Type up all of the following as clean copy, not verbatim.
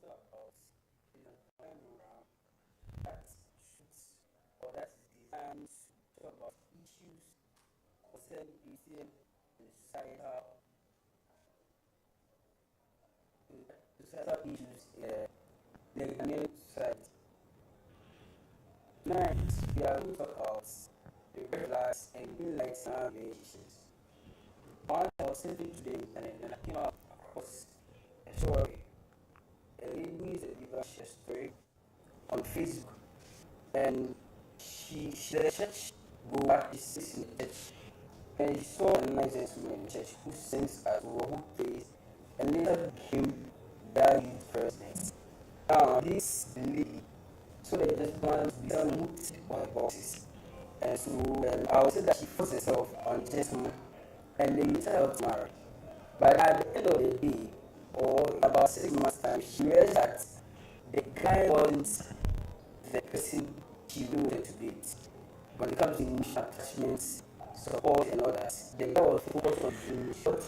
talk about program that shoots or that is designed to talk about issues concerning Christian and societal issues in the Ghanaian society. Tonight, we are going to talk about the red flags and green lights in our relationships. One, I was sitting today and I came across a story. A lady who is a believer shared a story on Facebook, and she's a church goer. She sits in the church, and she saw a nice gentleman in the church who sings as well, who plays, and later became their youth president. Now, this lady, so they just want to be someone who ticks all the boxes. And so I would say that she forced herself on the gentleman, and they later helped marry. But at the end of the day, or about 6 months' time, she realized that the guy wasn't the person she really wanted to date. When it comes to emotional attachments, support, and all that, the guy was focused on being short.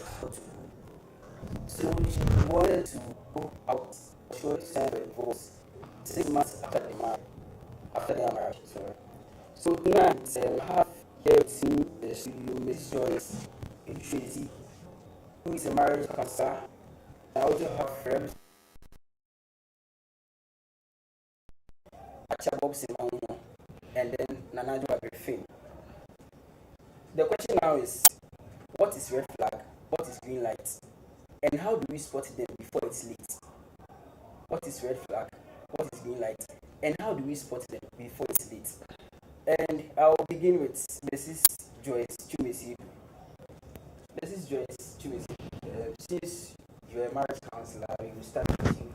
So she wanted to go out, she wanted to sign for divorce 6 months after their marriage. Sorry. So tonight, we have here with me in the studio Miss Joyce Tracy, who is a marriage counselor. I also have friends Achabob Simano and then Nanaju Agrifin. The question now is, what is red flag? What is green light? And how do we spot them before it's late? What is red flag? What is green light? And how do we spot them before it's late? And I'll begin with Mrs. Joyce Chumesi. Mrs. Joyce Chumesi, since you're a marriage counselor, we will start with you.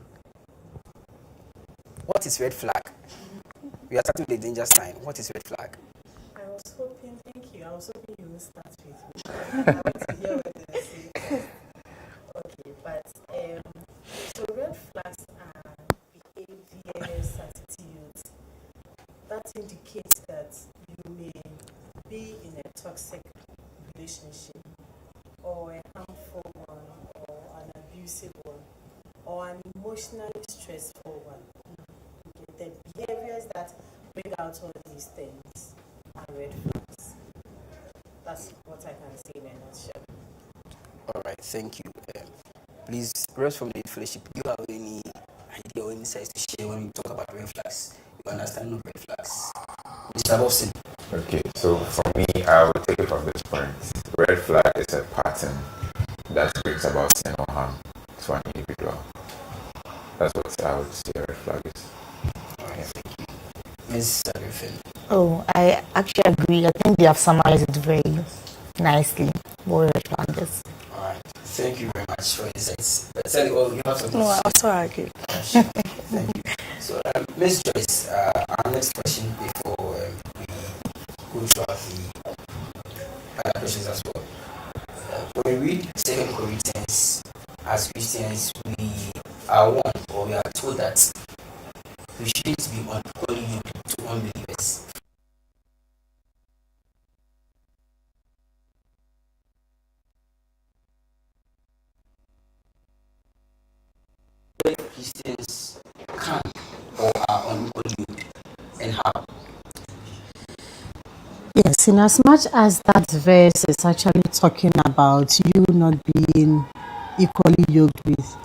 What is red flag? We are starting with the danger sign. What is red flag? Thank you. I was hoping you would start with me. I want to hear what you say. Okay, but so red flags are behaviors, attitudes that indicates that you may be in a toxic relationship, or a harmful one, or an abusive one, or an emotionally stressful one. Okay, the behaviors that bring out all these things are red flags. That's what I can say in a nutshell. All right, thank you. Please, Rose from the fellowship, do you have any idea or insights to share when we talk about red flags? You understand no red flags? Mr. Bobson. Okay, so for me, I will take it from this point. Red flag is a pattern that brings about sin or harm to an individual. That's what I would say a red flag is. All right, thank you. Ms. Griffin. Oh, I actually agree. I think they have summarized it very nicely. What red flag is. All right, thank you very much for your insights. Sally, you have something No, to I say? also agree. Sure. Thank you. So, Ms. Joyce, our next question before we go through the other questions as well. When we read 2 Corinthians, as Christians, we are warned, or we are told that we shouldn't be unequally yoked to unbelievers. Christians can or are unequally yoked, and how? Yes, in as much as that verse is actually talking about you not being equally yoked with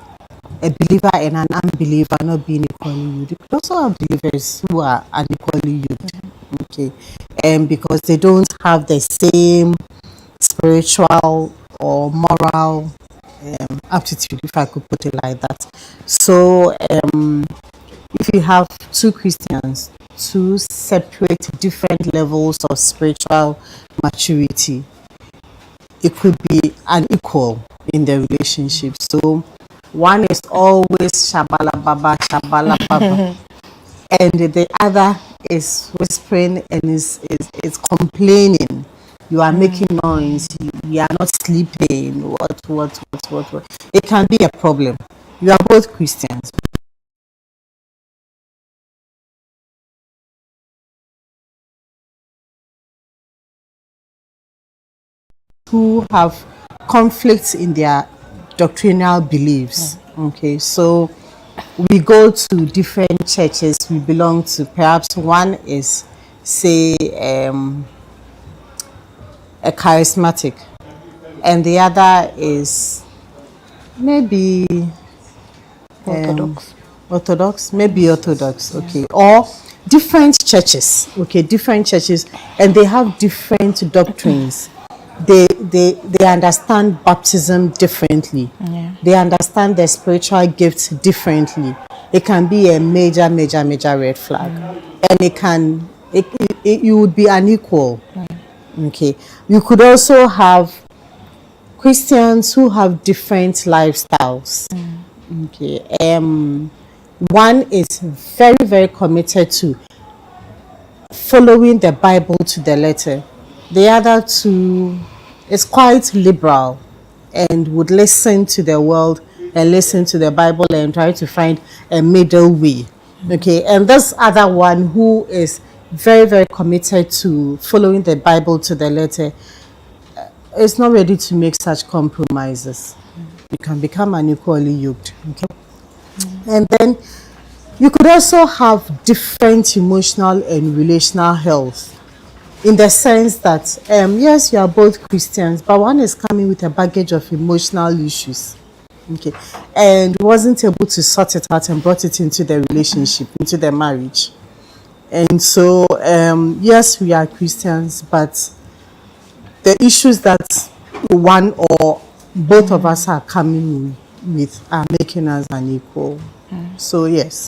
a believer and an unbeliever not being equally yoked. You could also have believers who are unequally yoked, okay, and because they don't have the same spiritual or moral aptitude, if I could put it like that. So, if you have two Christians, two separate different levels of spiritual maturity, it could be unequal in the relationship. So one is always shabala baba, and the other is whispering and is complaining. You are making noise, you are not sleeping, what. It can be a problem. You are both Christians. Who have conflicts in their doctrinal beliefs. Okay, so we go to different churches we belong to. Perhaps one is, say, a charismatic, and the other is maybe Orthodox, maybe Orthodox, okay, or different churches, okay, different churches, and they have different doctrines. They understand baptism differently. Yeah. They understand their spiritual gifts differently. It can be a major red flag, and you would be unequal. Okay, you could also have Christians who have different lifestyles. Okay, one is very committed to following the Bible to the letter. The other two is quite liberal and would listen to the world and listen to the Bible and try to find a middle way. Okay, and this other one who is very committed to following the Bible to the letter is not ready to make such compromises. You can become unequally yoked. Okay, and then you could also have different emotional and relational health, in the sense that yes, you are both Christians, but one is coming with a baggage of emotional issues, okay, and wasn't able to sort it out and brought it into the relationship, into the marriage. And so yes, we are Christians, but the issues that one or both of us are coming with are making us unequal. So yes,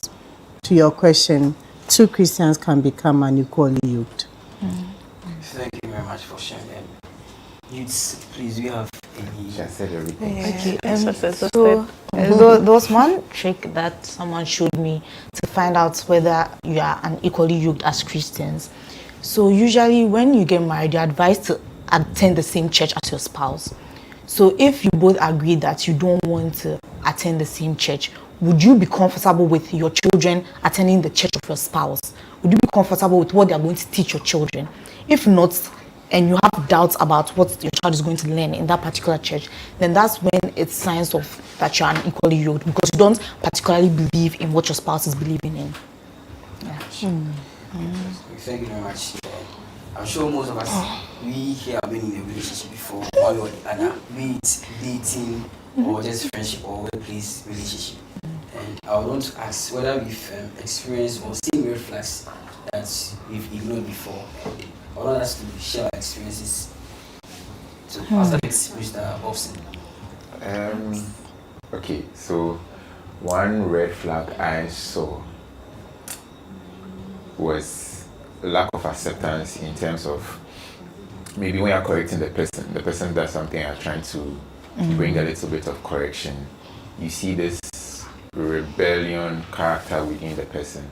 to your question, two Christians can become unequally yoked. Thank you very much for sharing them. Youths, please, do you have any? She has said everything. Okay, so there was one trick that someone showed me to find out whether you are unequally yoked as Christians. So usually when you get married, you're advised to attend the same church as your spouse. So if you both agree that you don't want to attend the same church, would you be comfortable with your children attending the church of your spouse? Would you be comfortable with what they are going to teach your children? If not, and you have doubts about what your child is going to learn in that particular church, then that's when it's signs of that you're unequally yoked, because you don't particularly believe in what your spouse is believing in. Yeah. Thank you very much. I'm sure most of us, we here have been in a relationship before, one or the other, be it dating or just friendship or workplace relationship. And I would want to ask whether we've experienced or seen red flags that we've ignored before. I want us to share our experiences. So, I'll start with Mr. Bobson. Okay, so one red flag I saw was lack of acceptance in terms of maybe when you're correcting the person does something and you're trying to bring a little bit of correction, you see this rebellion character within the person.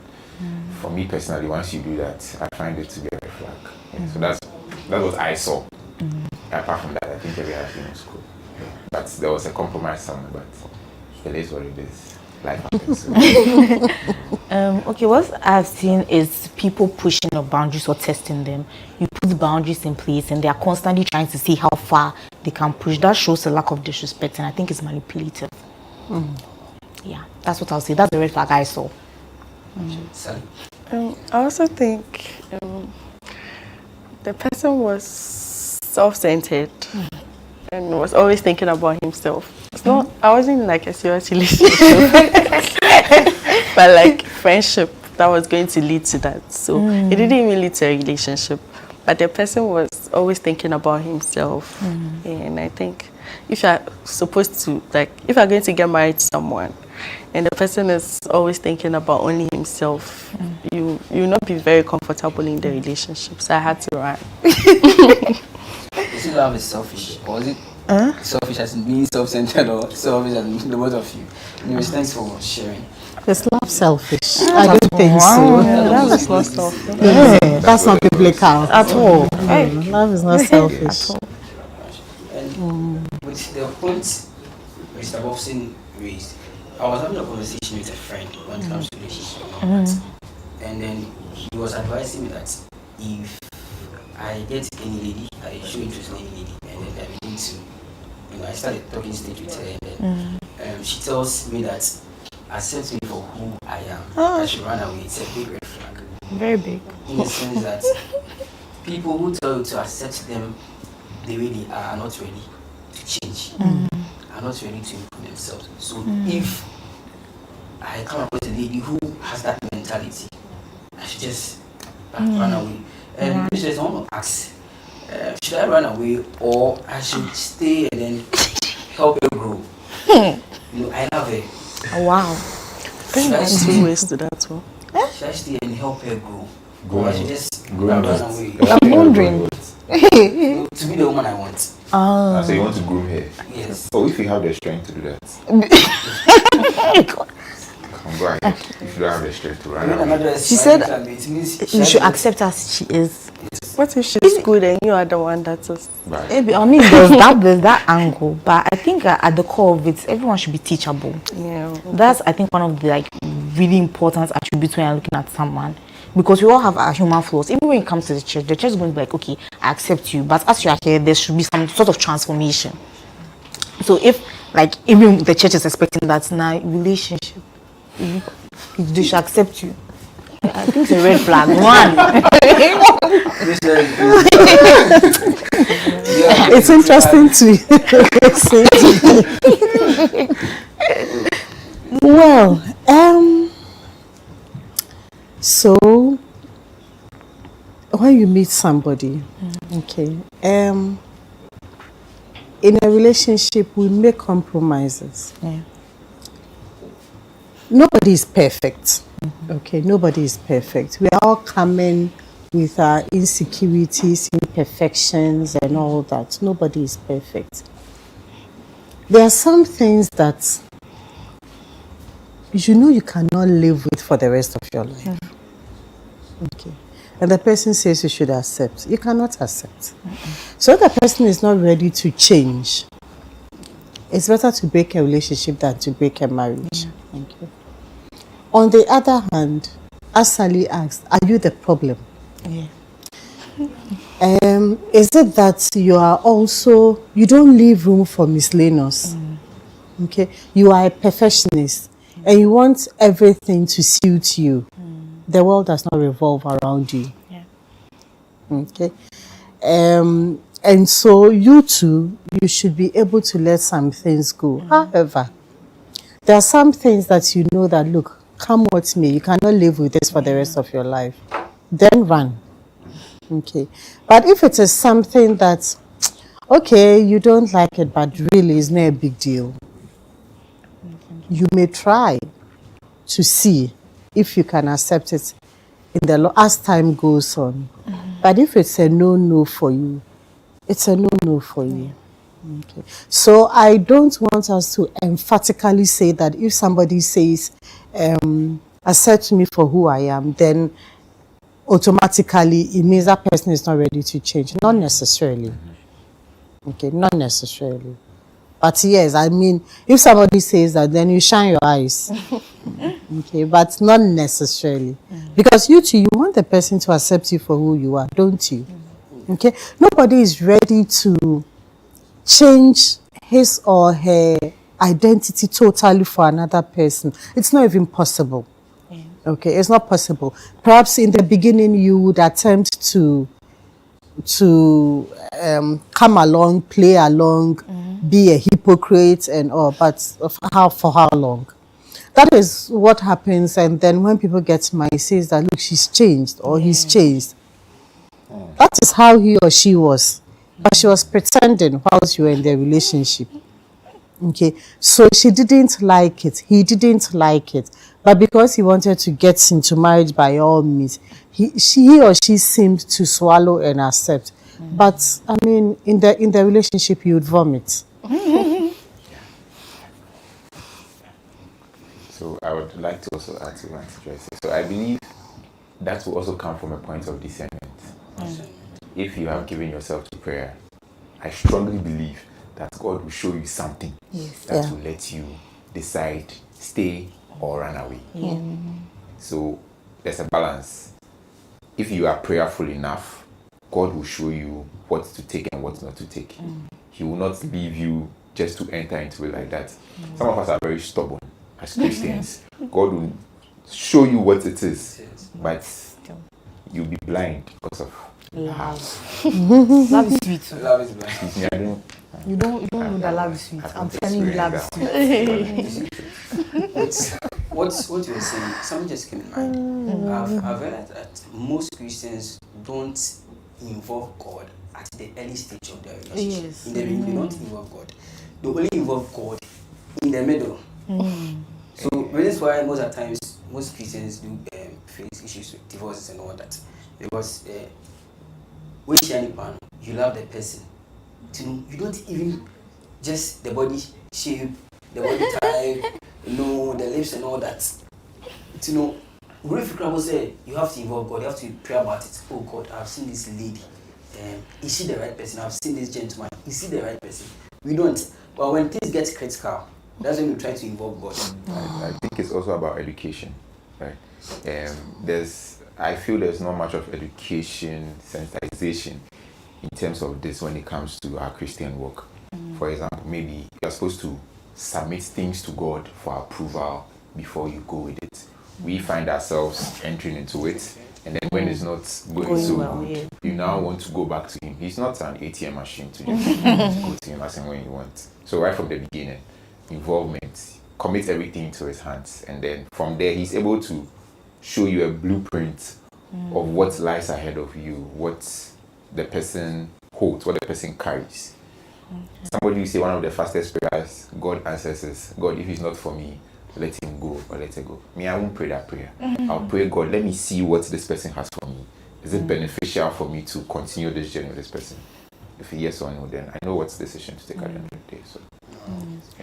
For me personally, once you do that, I find it to be a red flag. Yeah, so that's what I saw. Apart from that, I think everything was cool. Yeah. But there was a compromise somewhere, but it is what it is. Life happens. Okay, what I've seen is people pushing your boundaries or testing them. You put boundaries in place and they are constantly trying to see how far they can push. That shows a lack of disrespect, and I think it's manipulative. Yeah, that's what I'll say. That's the red flag I saw. Sally. I also think the person was self-centered and was always thinking about himself. It's not. I wasn't in like a serious relationship, but like friendship that was going to lead to that. So it didn't even lead to a relationship. But the person was always thinking about himself, and I think if you're supposed to if you're going to get married to someone, and the person is always thinking about only himself, you will not be very comfortable in the relationship. So I had to run. Is it love is selfish, or is it selfish as in being self-centered, or selfish as in the both of you? Anyways, thanks for sharing. Is love selfish? I don't think so. Love is not selfish. Yeah, that's not biblical At all. Love is not selfish. And with the point Mr. Bobson raised, I was having a conversation with a friend when it comes to relationship and all that. And then he was advising me that if I get any lady, I show interest in any lady, and then I begin to, I started talking stage with her, and then she tells me that accepts me for who I am, I should run away. It's a big red flag. Very big. In the sense that people who tell you to accept them the way they are not ready to change, are not ready to improve themselves. So if I come across a lady who has that mentality, I should just run away. And I want to ask, should I run away or I should stay and then help her grow? I love her. Oh, wow. I think there's two ways to that one. Should I stay and help her grow? Grow Or I and- should just grow run and- away? I'm wondering. To be the woman I want. So you want to groom her? Yes. Oh, if you have the strength to do that, come go ahead. If you don't have the strength to run When away. another is She trying said to it means You should accept her as she is. What if she's good and you are the one that is? Right. Maybe, I mean, there's that angle, but I think at the core of it, everyone should be teachable. Yeah. That's, I think, one of the like really important attributes when you're looking at someone, because we all have our human flaws. Even when it comes to the church is going to be like, okay, I accept you, but as you are here, there should be some sort of transformation. So if, like, even the church is expecting that now relationship, they should accept you. I think it's a red flag. One. It's interesting to well, so when you meet somebody, okay, in a relationship we make compromises. Yeah. Nobody is perfect. Okay, nobody is perfect. We are all coming with our insecurities, imperfections, and all that. Nobody is perfect. There are some things that you cannot live with for the rest of your life. Okay. And the person says you should accept. You cannot accept. So if the person is not ready to change, it's better to break a relationship than to break a marriage. Okay. On the other hand, as Sally asked, are you the problem? Yeah. Is it that you don't leave room for miscellaneous? Okay, you are a perfectionist and you want everything to suit you. The world does not revolve around you. Yeah. Okay, and so you should be able to let some things go. However, there are some things that you know that, look, come what may, you cannot live with this for the rest of your life. Then run. Okay. But if it is something that, okay, you don't like it, but really it's not a big deal, you may try to see if you can accept it as time goes on. But if it's a no for you, it's a no for you. Okay. So I don't want us to emphatically say that if somebody says, accept me for who I am, then automatically it means that person is not ready to change. Not necessarily. Okay, not necessarily. But yes, I mean, if somebody says that, then you shine your eyes. Okay, but not necessarily. Because you want the person to accept you for who you are, don't you? Okay, nobody is ready to change his or her identity totally for another person. It's not even possible. Okay, it's not possible. Perhaps in the beginning you would attempt to come along, play along, be a hypocrite and all, but for how long? That is what happens, and then when people get mad, he says that, look, she's changed or he's changed. That is how he or she was. But she was pretending whilst you were in the relationship. Okay, so she didn't like it. He didn't like it. But because he wanted to get into marriage by all means, he or she seemed to swallow and accept. But I mean, in the relationship, you would vomit. So I would like to also add to what Joyce said. So I believe that will also come from a point of discernment. If you have given yourself to prayer, I strongly believe that God will show you something that will let you decide, stay or run away. So there's a balance. If you are prayerful enough, God will show you what to take and what not to take. He will not leave you just to enter into it like that. Some of us are very stubborn. as Christians. God will show you what it is, but you'll be blind because of Love. Love is sweet. Too. Love is blind. excuse me, I don't You don't know that love is sweet. I've I'm not telling you, love is experienced sweet. What you were saying, something just came in mind. I've realized that most Christians don't involve God at the early stage of their relationship. Yes. In the beginning, they don't involve God. They only involve God in the middle. So that's why most of the times most Christians do face issues with divorces and all that, because when you love the person, you don't even just the body shape, the body type, the lips and all that. Really Fikrabo said you have to involve God, you have to pray about it. Oh God, I've seen this lady. Is she the right person? I've seen this gentleman. Is he the right person? We don't. But when things get critical, that's when we try to involve God. I think it's also about education, right? I feel there's not much of education, sensitization in terms of this when it comes to our Christian work. For example, maybe you're supposed to submit things to God for approval before you go with it. We find ourselves entering into it, and then when it's not going so well, good, you now want to go back to Him. He's not an ATM machine to just go to Him as and when you want. So right from the beginning, involvement, commit everything into His hands, and then from there He's able to show you a blueprint of what lies ahead of you, what the person holds, what the person carries. Somebody will say one of the fastest prayers God answers is, God, if it's not for me, let him go or let her go. Me, I won't pray that prayer. I'll pray, God, let me see what this person has for me. Is it beneficial for me to continue this journey with this person? If yes or no, then I know what decision to take at the end of the day. So,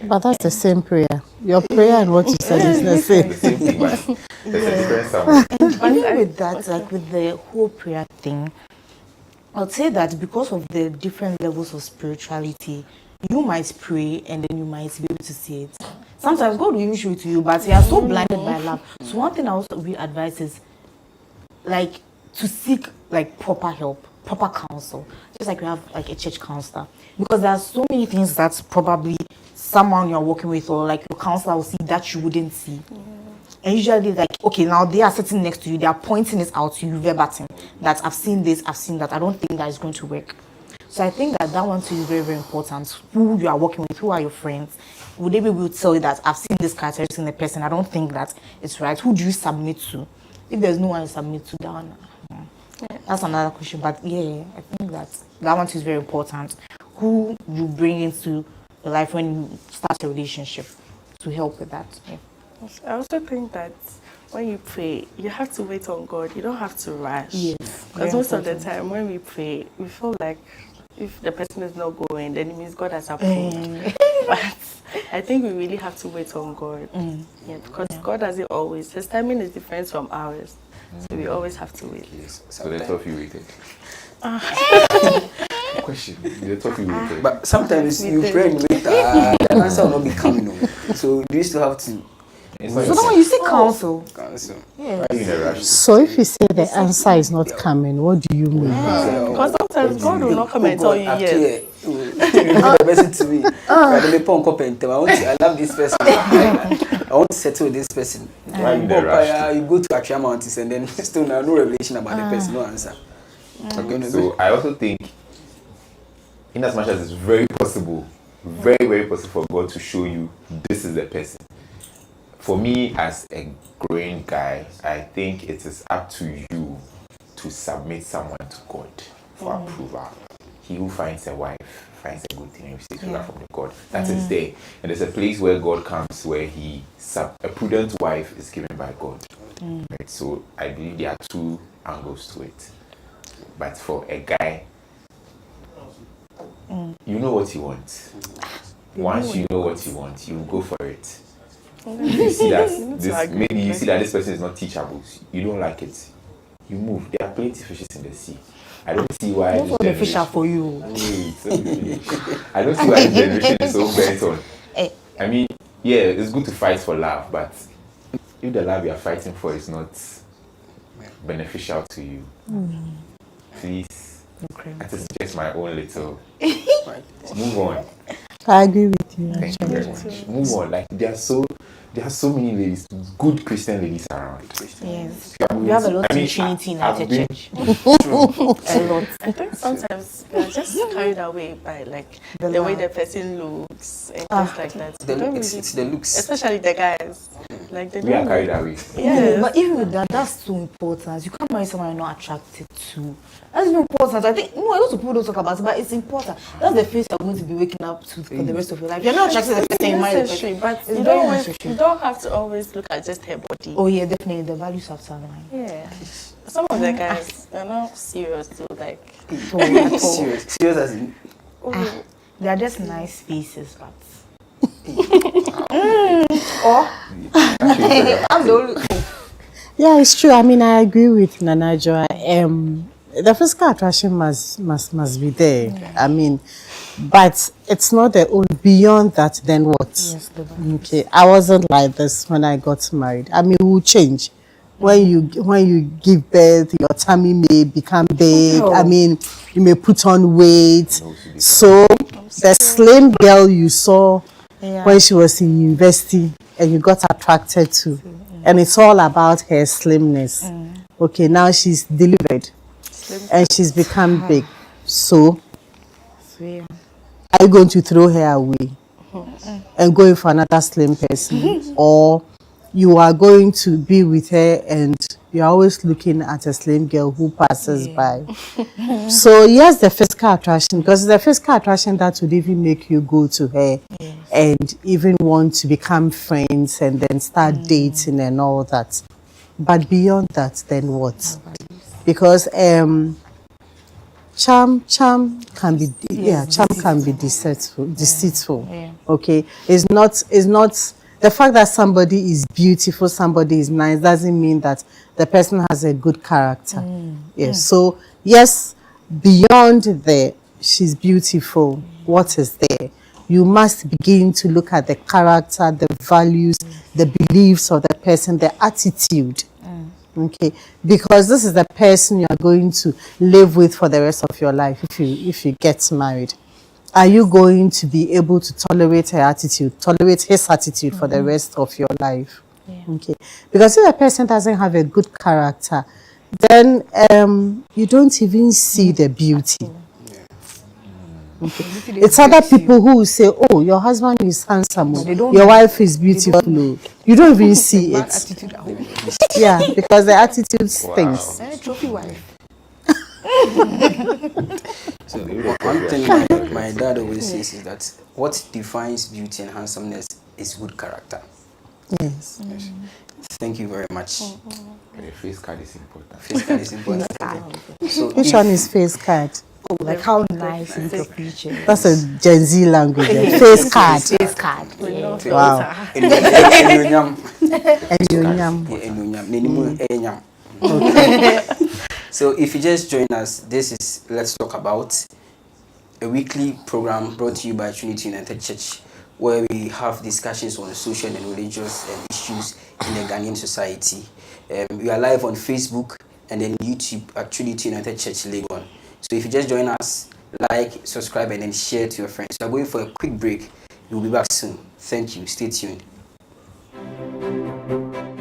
But that's the same prayer. Your prayer and what you said is the same. the same thing, but there's a difference somewhere. Even with that, like with the whole prayer thing, I'd say that because of the different levels of spirituality, you might pray and then you might be able to see it. Sometimes God will even show it to you, but you are so blinded by love. So one thing I also really advise is like to seek like proper help, proper counsel. Just like we have like a church counselor. Because there are so many things that probably someone you're working with or like your counselor will see that you wouldn't see. And usually like, okay, now they are sitting next to you, they are pointing it out to you verbatim that I've seen this, I've seen that, I don't think that is going to work. So I think that one too is very, very important. Who you are working with, who are your friends, would they be able to tell you that I've seen this characteristic in the person, I don't think that it's right. Who do you submit to? If there's no one you submit to, that's another question. But yeah, I think that one too is very important. Who you bring into your life when you start a relationship to help with that. Yeah. I also think that when you pray, you have to wait on God. You don't have to rush. Yes. Because most of the time when we pray, we feel like if the person is not going, then it means God has approved. But I think we really have to wait on God. Yeah, because God doesn't always. His timing is different from ours. So we always have to wait. So let's talk you waited. Question. The talk you waited. But sometimes you pray and wait, the answer will not be coming. So you still have to It's So not now when you seek counsel, cancel. Why are you in a rush? So if you say the answer is not coming, what do you mean? Because sometimes God will not come and tell you yes. The person to me. I love this person. I want to settle with this person. Why are you in a rush? You go to Akria Mountains and then still no revelation about the person, no answer. So I also think, in as much as it's very possible, very, very possible for God to show you this is the person. For me, as a growing guy, I think it is up to you to submit someone to God for approval. He who finds a wife finds a good thing and receives favor from the God. That is there. And there's a place where God comes where a prudent wife is given by God. Right? So I believe there are two angles to it. But for a guy, you know what you want. Once you know what you want, you go for it. You see that maybe you see that this person is not teachable. You don't like it. You move. There are plenty of fishes in the sea. I don't see why most of the fish are for you. I don't see why this generation is so bent on. I mean, yeah, it's good to fight for love, but if the love you are fighting for is not beneficial to you, please. That is just my own little. Move on. I agree with you. Thank you Actually. very much. Move on. Like there are so many ladies, good Christian ladies around. Yes. You are We have a going lot to- I mean, in Trinity I've United been- Church. A lot. I think sometimes we are just carried away by like the way the person looks and things like that. We don't It's really- the looks. especially the guys. Like they We are don't carried away. Yes. But even with that, that's so important. You can't marry someone you're not attracted to. That's important. I think, a lot of people don't talk about it, but it's important. That's the face you're going to be waking up to for the rest of your life. You're not attracted to the person you marry. necessary, but It's you very don't, always, necessary. you don't have to always look at just her body. Oh yeah, definitely. The values have to align. Yeah. Some of the guys are not serious too, like So, at all. Serious as in. They are just nice faces, but I'm the only. Yeah, it's true. I mean, I agree with Nanajo. The physical attraction must be there. I mean, but it's not the only. Beyond that, then what? Yes, the values. Okay, I wasn't like this when I got married. I mean, it will change. When you give birth, your tummy may become big. Oh. I mean, you may put on weight. So the slim girl you saw Yeah. when she was in university and you got attracted to, and it's all about her slimness. Okay, now she's delivered and she's become big. So So, yeah. are you going to throw her away and go in for another slim person, or you are going to be with her and you're always looking at a slim girl who passes by? So yes, the physical attraction, because it's the physical attraction that would even make you go to her and even want to become friends and then start dating and all that. But beyond that, then what? Because charm can be charm can be deceitful. Yeah. Okay, it's not the fact that somebody is beautiful, somebody is nice, doesn't mean that the person has a good character. Yes. So yes, beyond the she's beautiful, what is there? You must begin to look at the character, the values, the beliefs of the person, the attitude. Okay, because this is the person you are going to live with for the rest of your life if you get married. Are you going to be able to tolerate her attitude, tolerate his attitude for the rest of your life? Okay, because if a person doesn't have a good character, then you don't even see the beauty. Okay. It's other people who will say, "Oh, your husband is handsome. They don't Your know. wife is beautiful." You don't even see it. Attitude at home. Yeah, because the attitude stinks. Trophy wife. So one thing my dad always says is that what defines beauty and handsomeness is good character. Yes. Thank you very much. The face card is important. Physical is important. So Which if- one is face card? Like how nice is your feature? That's a Gen Z language. Face card. Face card. Yeah. Wow. Enuonyam. And you yam. Yeah, enuonyam. Nenimu enyam. So if you just join us, this is Let's Talk About, a weekly program brought to you by Trinity United Church, where we have discussions on social and religious issues in the Ghanaian society. We are live on Facebook and then YouTube at Trinity United Church Legon. So if you just join us, like, subscribe, and then share to your friends. We are going for a quick break. We'll be back soon. Thank you. Stay tuned.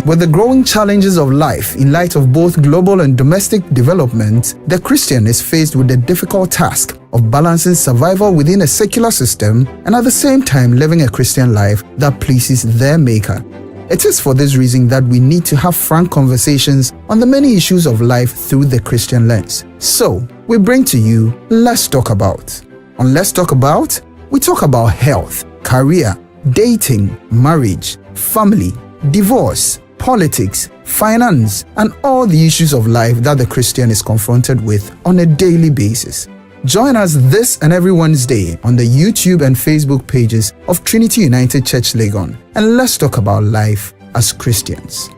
With the growing challenges of life in light of both global and domestic development, the Christian is faced with the difficult task of balancing survival within a secular system and at the same time living a Christian life that pleases their Maker. It is for this reason that we need to have frank conversations on the many issues of life through the Christian lens. So, we bring to you Let's Talk About. On Let's Talk About, we talk about health, career, dating, marriage, family, divorce, politics, finance, and all the issues of life that the Christian is confronted with on a daily basis. Join us this and every Wednesday on the YouTube and Facebook pages of Trinity United Church Legon, and let's talk about life as Christians.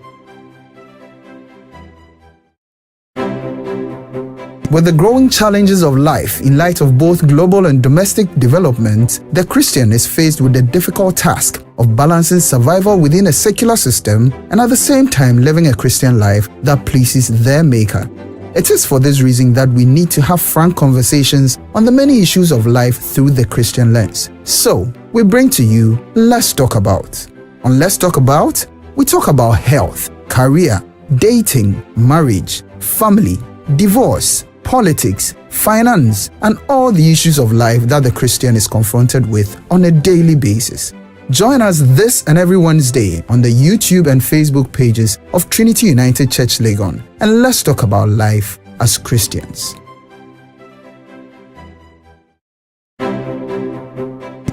With the growing challenges of life in light of both global and domestic development, the Christian is faced with the difficult task of balancing survival within a secular system and at the same time living a Christian life that pleases their Maker. It is for this reason that we need to have frank conversations on the many issues of life through the Christian lens. So, we bring to you Let's Talk About. On Let's Talk About, we talk about health, career, dating, marriage, family, divorce, politics, finance, and all the issues of life that the Christian is confronted with on a daily basis. Join us this and every Wednesday on the YouTube and Facebook pages of Trinity United Church Legon, and let's talk about life as Christians.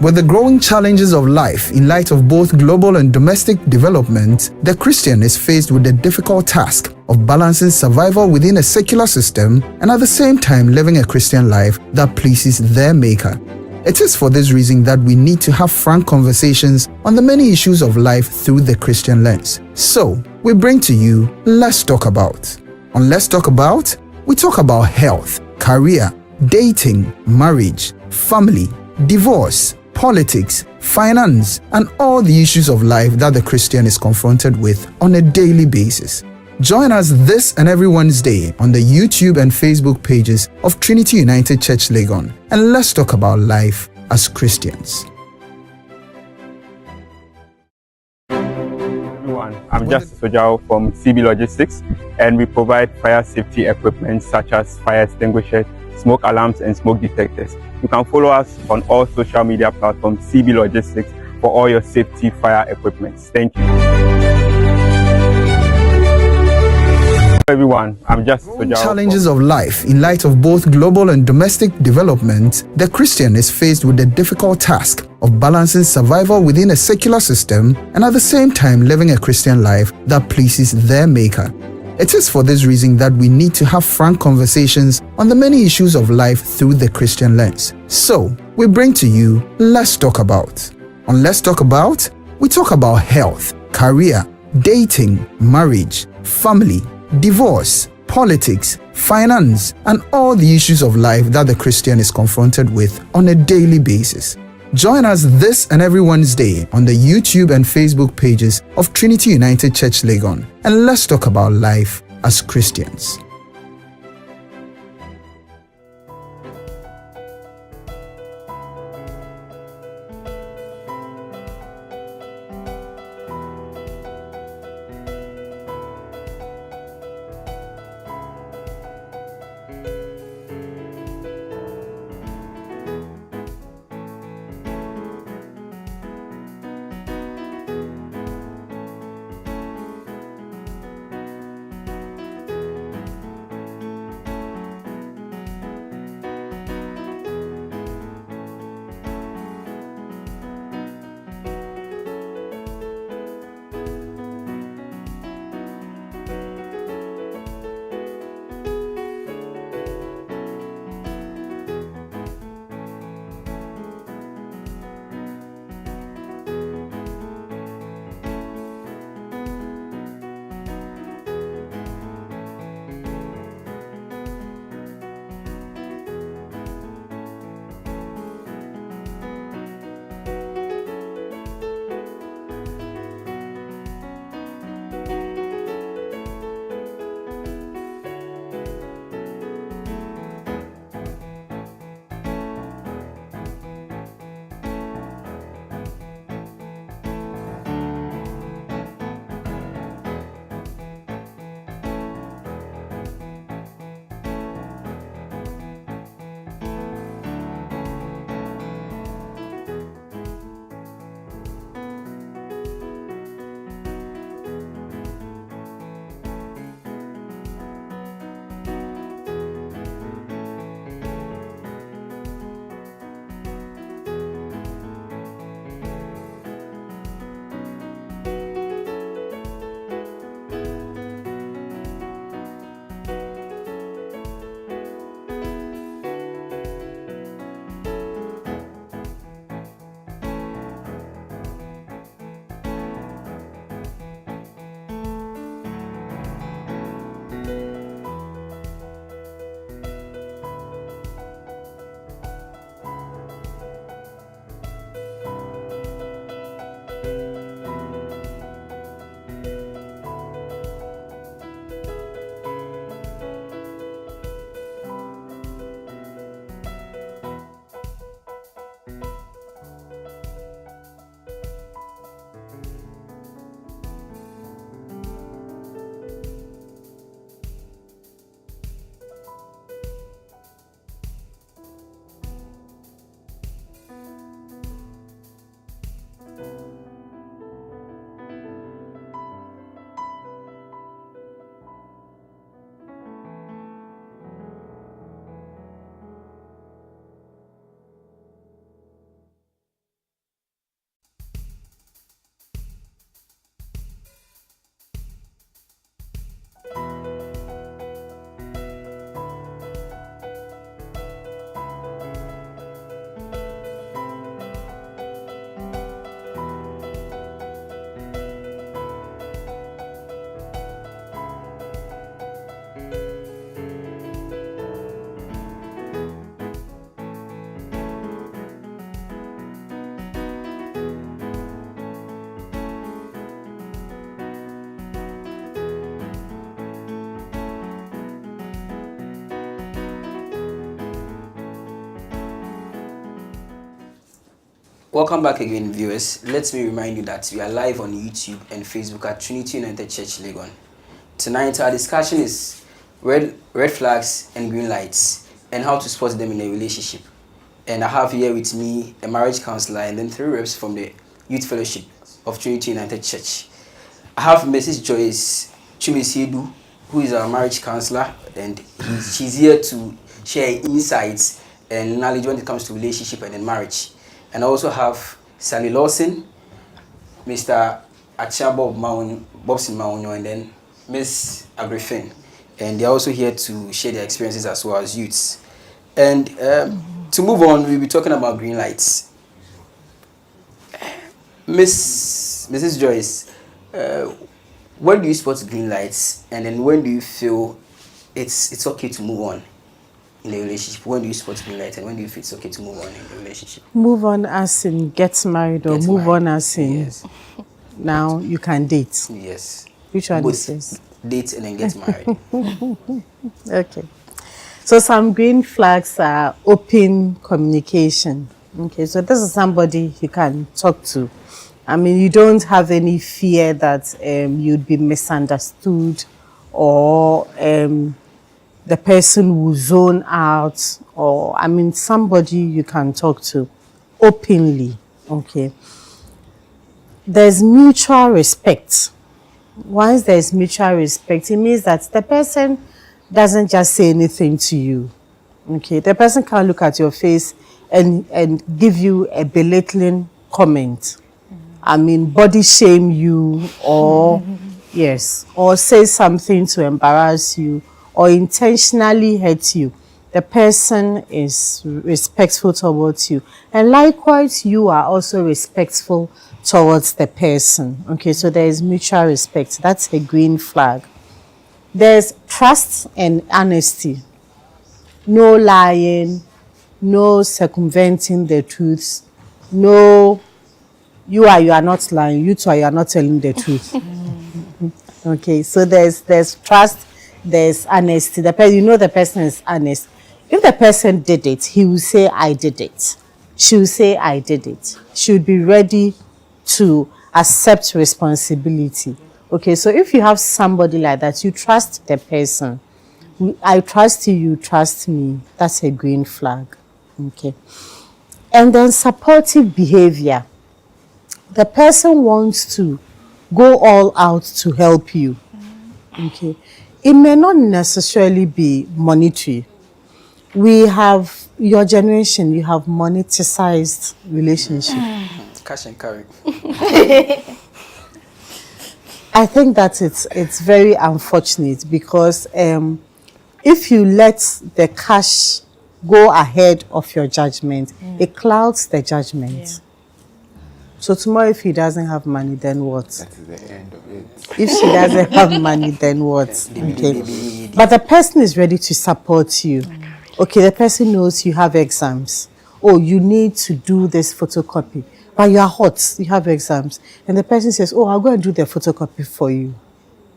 With the growing challenges of life in light of both global and domestic development, the Christian is faced with the difficult task of balancing survival within a secular system and at the same time living a Christian life that pleases their Maker. It is for this reason that we need to have frank conversations on the many issues of life through the Christian lens. So, we bring to you Let's Talk About. On Let's Talk About, we talk about health, career, dating, marriage, family, divorce, politics, finance, and all the issues of life that the Christian is confronted with on a daily basis. Join us this and every Wednesday on the YouTube and Facebook pages of Trinity United Church Legon, and let's talk about life as Christians. Everyone, I'm Justice Ojao from CB Logistics, and we provide fire safety equipment such as fire extinguishers, smoke alarms, and smoke detectors. You can follow us on all social media platforms, CB Logistics, for all your safety fire equipment. Thank you. Everyone, I'm Justice Ojao. Challenges of life in light of both global and domestic development, the Christian is faced with the difficult task of balancing survival within a secular system and at the same time living a Christian life that pleases their Maker. It is for this reason that we need to have frank conversations on the many issues of life through the Christian lens. So, we bring to you Let's Talk About. On Let's Talk About, we talk about health, career, dating, marriage, family, divorce, politics, finance, and all the issues of life that the Christian is confronted with on a daily basis. Join us this and every Wednesday on the YouTube and Facebook pages of Trinity United Church Legon, and let's talk about life as Christians. Welcome back again, viewers. Let me remind you that we are live on YouTube and Facebook at Trinity United Church Legon. Tonight, our discussion is red flags and green lights and how to spot them in a relationship. And I have here with me a marriage counselor and then 3 reps from the Youth Fellowship of Trinity United Church. I have Mrs. Joyce Chumisiedu, who is our marriage counselor, and she's here to share insights and knowledge when it comes to relationship and then marriage. And I also have Sally Lawson, Mr. Achabo Bobson Maunyo, and then Miss Abrifin. And they're also here to share their experiences as well as youths. And to move on, we'll be talking about green lights. Mrs. Joyce, when do you spot green lights, and then when do you feel it's okay to move on in a relationship? When do you spot green lights, and when do you feel it's okay to move on in a relationship? Move on as in get married, or move on as in yes. Now you can date? Yes. Which one Both is this? date and then get married. Okay. So some green flags are open communication. Okay, so this is somebody you can talk to. I mean, you don't have any fear that you'd be misunderstood, or the person will zone out, or I mean, somebody you can talk to openly. Okay. There's mutual respect. Once there's mutual respect, it means that the person doesn't just say anything to you. Okay, the person can't look at your face and give you a belittling comment. I mean, body shame you, or yes, or say something to embarrass you, or intentionally hurt you. The person is respectful towards you, and likewise you are also respectful towards the person. Okay, so there is mutual respect. That's a green flag. There's trust and honesty. No lying, no circumventing the truths, no you are not lying, you are not telling the truth. Okay, so there's trust, there's honesty. The person is honest. If the person did it, he will say, I did it. She will say, I did it. She would be ready to accept responsibility. Okay, so if you have somebody like that, you trust the person. I trust you, you trust me. That's a green flag. Okay. And then supportive behavior. The person wants to go all out to help you. Okay. It may not necessarily be monetary. We have, your generation, you have monetized relationship. Cash and carry. I think that it's very unfortunate, because if you let the cash go ahead of your judgment, it clouds the judgment. Yeah. So tomorrow, if he doesn't have money, then what? That is the end of it. If she doesn't have money, then what? Okay. But the person is ready to support you. Okay, the person knows you have exams. Oh, you need to do this photocopy. But you are hot, you have exams. And the person says, oh, I'll go and do the photocopy for you.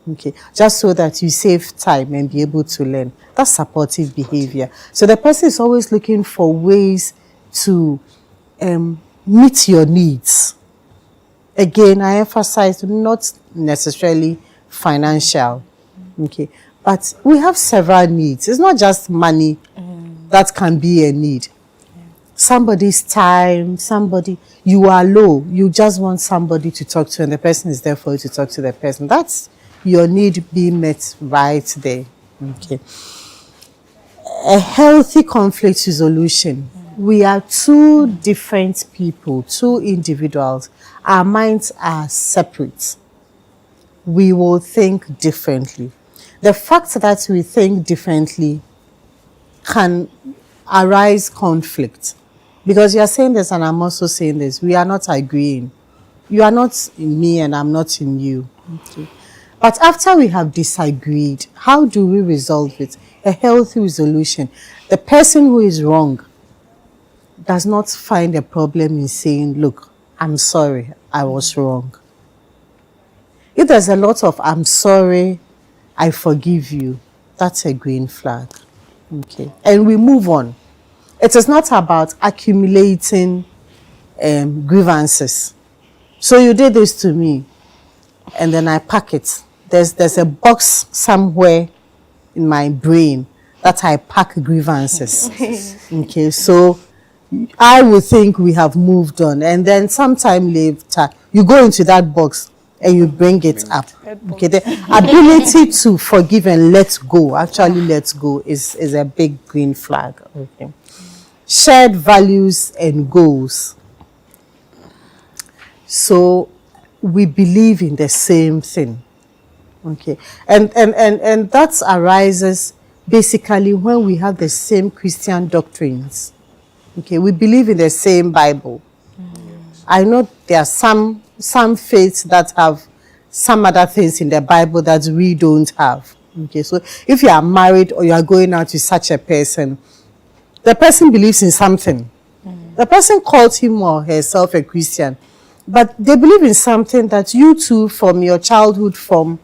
Okay, just so that you save time and be able to learn. That's supportive behavior. So the person is always looking for ways to meet your needs. Again, I emphasize not necessarily financial. Okay, but we have several needs. It's not just money that can be a need. Somebody's time, you are low, you just want somebody to talk to, and the person is there for you to talk to the person. That's your need being met right there. Okay. A healthy conflict resolution. We are two different people, two individuals. Our minds are separate. We will think differently. The fact that we think differently can arise conflict. Because you are saying this and I'm also saying this. We are not agreeing. You are not in me and I'm not in you. Okay. But after we have disagreed, how do we resolve it? A healthy resolution. The person who is wrong does not find a problem in saying, look, I'm sorry, I was wrong. If there's a lot of I'm sorry, I forgive you, that's a green flag. Okay. And we move on. It is not about accumulating grievances. So you did this to me, and then I pack it. There's a box somewhere in my brain that I pack grievances. Okay, so I would think we have moved on, and then sometime later you go into that box and you bring it up. Okay, the ability to forgive and let go, actually let go, is a big green flag. Okay, shared values and goals. So we believe in the same thing. Okay, and that arises basically when we have the same Christian doctrines. Okay, we believe in the same Bible. I know there are some faiths that have some other things in the Bible that we don't have. Okay, so if you are married or you are going out with such a person, the person believes in something. The person calls him or herself a Christian, but they believe in something that you too, from your childhood, from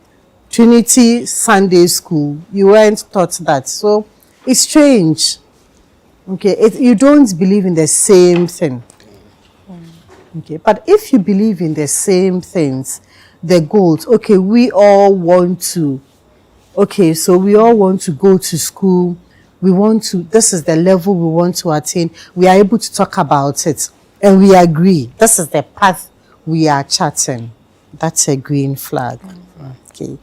Trinity Sunday School, you weren't taught that. So it's strange. Okay, you don't believe in the same thing. Okay, but if you believe in the same things, the goals, okay, we all want to go to school. We want to, this is the level we want to attain. We are able to talk about it, and we agree. This is the path we are charting. That's a green flag. Okay.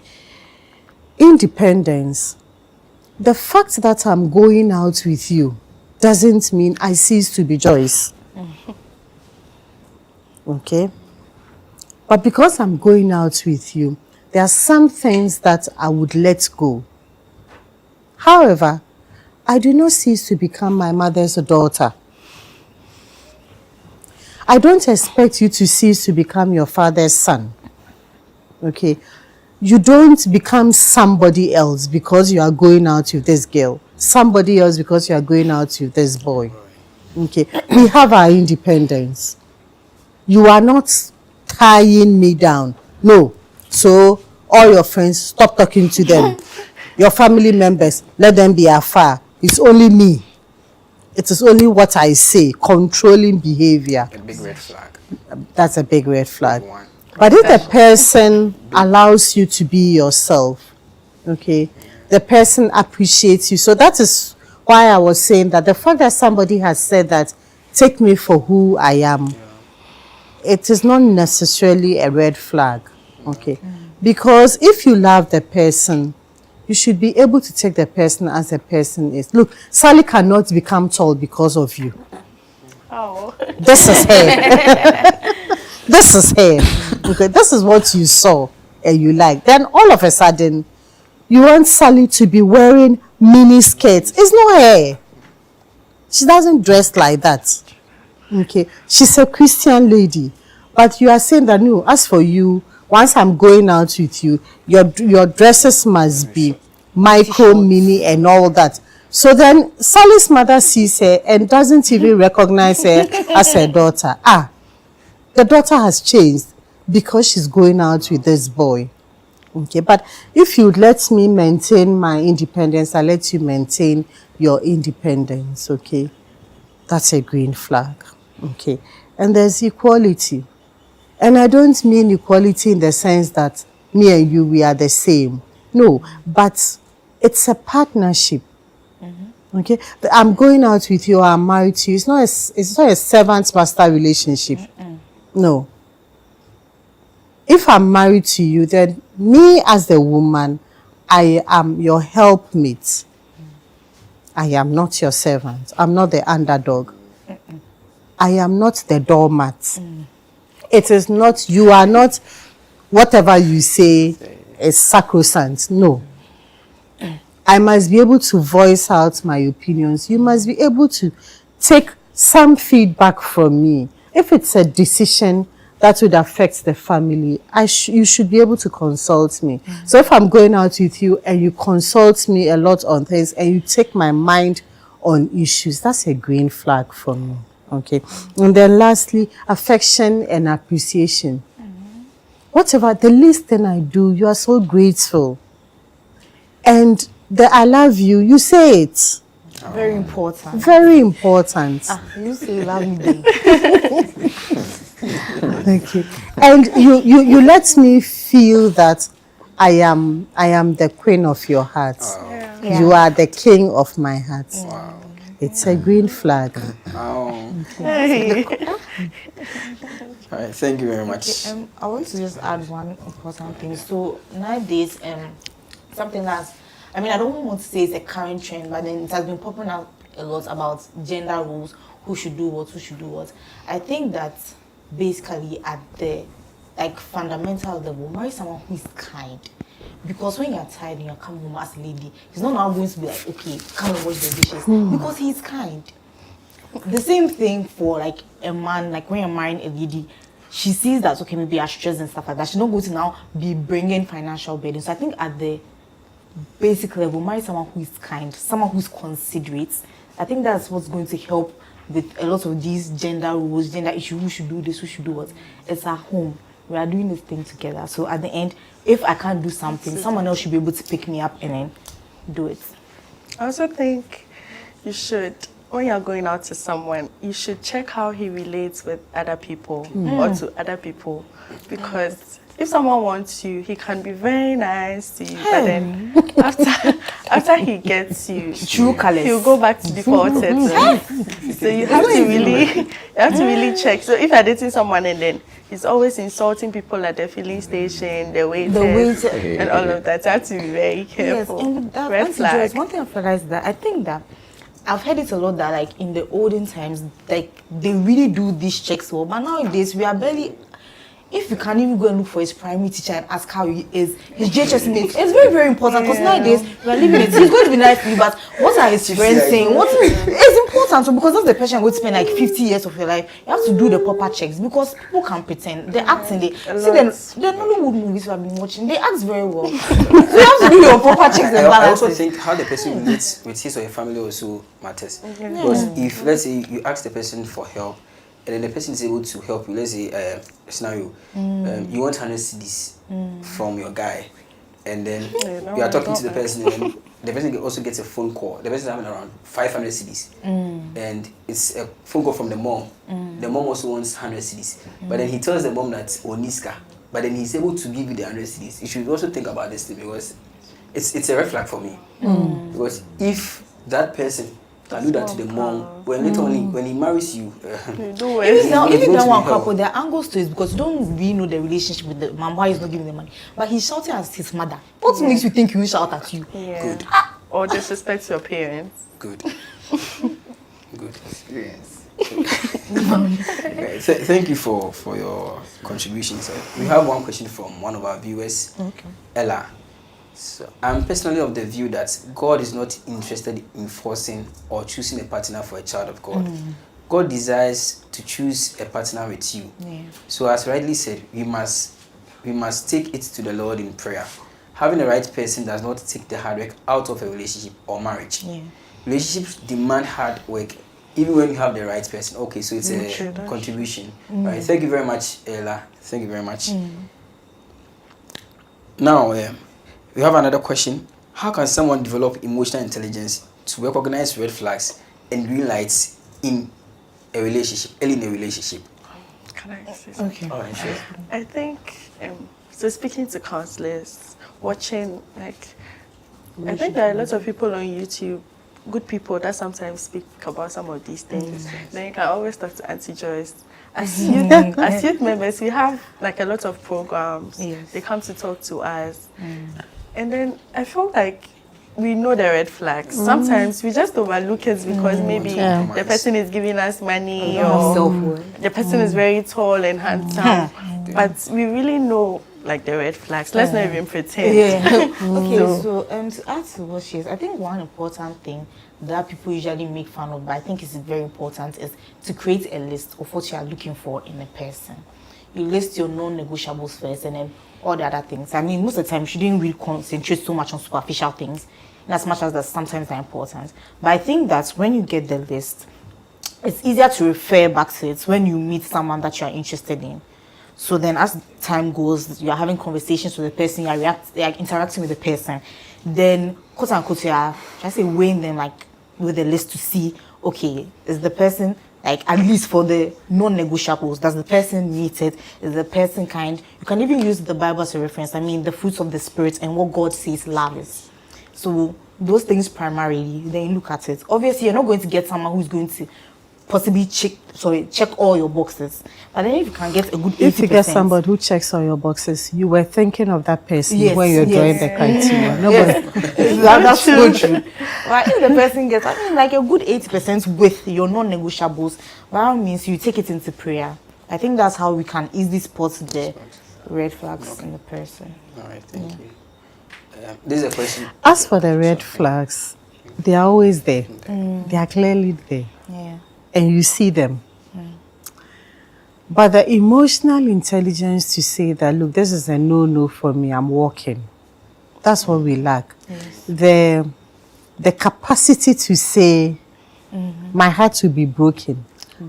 Independence. The fact that I'm going out with you doesn't mean I cease to be Joyce. Okay? But because I'm going out with you, there are some things that I would let go. However, I do not cease to become my mother's daughter. I don't expect you to cease to become your father's son. Okay? You don't become somebody else because you are going out with this girl. Somebody else because you are going out with this boy. Okay? We have our independence. You are not tying me down. No. So, all your friends, stop talking to them. Your family members, let them be afar. It's only me. It is only what I say, controlling behavior. A big red flag. That's a big red flag. One. But if the person allows you to be yourself, okay, the person appreciates you. So that is why I was saying that the fact that somebody has said that, take me for who I am, it is not necessarily a red flag, okay? Because if you love the person, you should be able to take the person as the person is. Look, Sally cannot become tall because of you. Oh. This is her. This is her. Okay, this is what you saw and you like. Then all of a sudden, you want Sally to be wearing mini skirts. It's not her. She doesn't dress like that. Okay, she's a Christian lady. But you are saying that, no, as for you, once I'm going out with you, your dresses must be micro, mini, and all that. So then Sally's mother sees her and doesn't even recognize her as her daughter. The daughter has changed because she's going out with this boy. Okay, but if you let me maintain my independence, I'll let you maintain your independence, okay? That's a green flag, okay? And there's equality. And I don't mean equality in the sense that me and you, we are the same. No, but it's a partnership. Okay, I'm going out with you, I'm married to you. It's not a servant-master relationship. No. If I'm married to you, then me as the woman, I am your helpmate. I am not your servant. I'm not the underdog. I am not the doormat. It is not, you are not, whatever you say is sacrosanct. No. I must be able to voice out my opinions. You must be able to take some feedback from me. If it's a decision that would affect the family, you should be able to consult me. So if I'm going out with you and you consult me a lot on things and you take my mind on issues, that's a green flag for me. Okay. And then lastly, affection and appreciation. Whatever, the least thing I do, you are so grateful. And the I love you, you say it. Very important. Very important. You say you love me. Okay. And you let me feel that I am the queen of your heart. Yeah. You are the king of my heart. Wow. It's a green flag. Wow. Hey. All right. Thank you very much. I want to just add one important thing. So nowadays, something that's, I mean, I don't want to say it's a current trend, but then it has been popping out a lot about gender roles, who should do what, who should do what. I think that basically at the fundamental level, marry someone who is kind. Because when you're tired and you're coming home as a lady, he's not now going to be like, okay, come and wash the dishes. Because he's kind. The same thing for like a man, like when you're marrying a lady, she sees that, okay, maybe you're stressed and stuff like that. She's not going to now be bringing financial burden. So I think at the basic level, marry someone who is kind, someone who's considerate. I think that's what's going to help with a lot of these gender roles, gender issues, who should do this, who should do what. It's at home. We are doing this thing together. So at the end, if I can't do something, someone else should be able to pick me up and then do it. I also think you should, when you're going out to someone, you should check how he relates with other people or to other people. Because if someone wants you, he can be very nice to you, but then after he gets you, True colors. he'll go back to default settings. So you have to really check. So if you're dating someone and then he's always insulting people at the filling station, the waiters, and all of that, you have to be very careful. Yes, and that, Red flag. one thing I've realized that I think that I've heard it a lot that like in the olden times, like they really do these checks well, but nowadays we are barely. If you can't even go and look for his primary teacher and ask how he is, his JHS mate, it's very, very important because nowadays we are living it. He's going to be nice to you, but what are his friends saying? It's important so because that's the person you're going to spend like 50 years of your life. You have to do the proper checks because people can pretend. They're acting. The Nollywood movies we have been watching, they act very well. So you have to do your proper checks and I also balances. think how the person relates with his or her family also matters. Because if, let's say, you ask the person for help, and then the person is able to help you, let's say, a scenario, you want 100 cedis from your guy, and then you are talking to the person, and then the person also gets a phone call. The person is having around 500 cedis, and it's a phone call from the mom. The mom also wants 100 cedis, but then he tells the mom that Oniska, but then he's able to give you the 100 cedis. You should also think about this thing because it's a red flag for me. Because if that person can do that to the mom, when later on, when he marries you, Even that one couple, there are angles to it because you don't really know the relationship with the mom, why he's not giving the money. But he's shouting at his mother. What makes you think he will shout at you? Yeah. Good. Or disrespect your parents. Good. Good experience. Thank you for your contributions. We have one question from one of our viewers, Ella. So, I'm personally of the view that God is not interested in forcing or choosing a partner for a child of God. God desires to choose a partner with you. So as rightly said, we must take it to the Lord in prayer. Having the right person does not take the hard work out of a relationship or marriage. Relationships demand hard work even when you have the right person. Okay, so it's a contribution. Right. Thank you very much, Ella. Thank you very much. Now, we have another question. How can someone develop emotional intelligence to recognize red flags and green lights in a relationship, early in a relationship? Can I say something? Okay. Oh, sure. I think, so speaking to counselors, watching, I think there are a lot of people on YouTube, good people that sometimes speak about some of these things. Then you can always talk to Auntie Joyce. As youth members, we have like a lot of programs. They come to talk to us. And then I feel like we know the red flags. Sometimes we just overlook it because maybe the person is giving us money or the person is very tall and handsome. But we really know like the red flags. Let's not even pretend. Okay, so to add to what she is, I think one important thing that people usually make fun of, but I think is very important, is to create a list of what you are looking for in a person. You list your non-negotiables first and then all the other things. I mean, most of the time, you shouldn't really concentrate so much on superficial things, in as much as that sometimes are important. But I think that when you get the list, it's easier to refer back to it when you meet someone that you are interested in. So then as time goes, you are having conversations with the person, you are interacting with the person, then, quote unquote, you are, weighing them like with the list to see, okay, is the person Like at least for the non-negotiables, does the person meet it? Is the person kind? You can even use the Bible as a reference. I mean, the fruits of the Spirit and what God says love is. So those things primarily, then you look at it. Obviously, you're not going to get someone who's going to possibly check all your boxes. But then if you can get a good 80%. If you get somebody who checks all your boxes, you were thinking of that person when you're drawing the criteria. That's so true. But if the person gets, I mean, like a good 80% with your non-negotiables, that means you take it into prayer. I think that's how we can easily spot the red flags in the person. All right, thank you. This is a question. As for the red flags, they are always there. They are clearly there. Yeah. And you see them. But the emotional intelligence to say that, look, this is a no-no for me, I'm walking. That's what we lack. Yes. The capacity to say, my heart will be broken.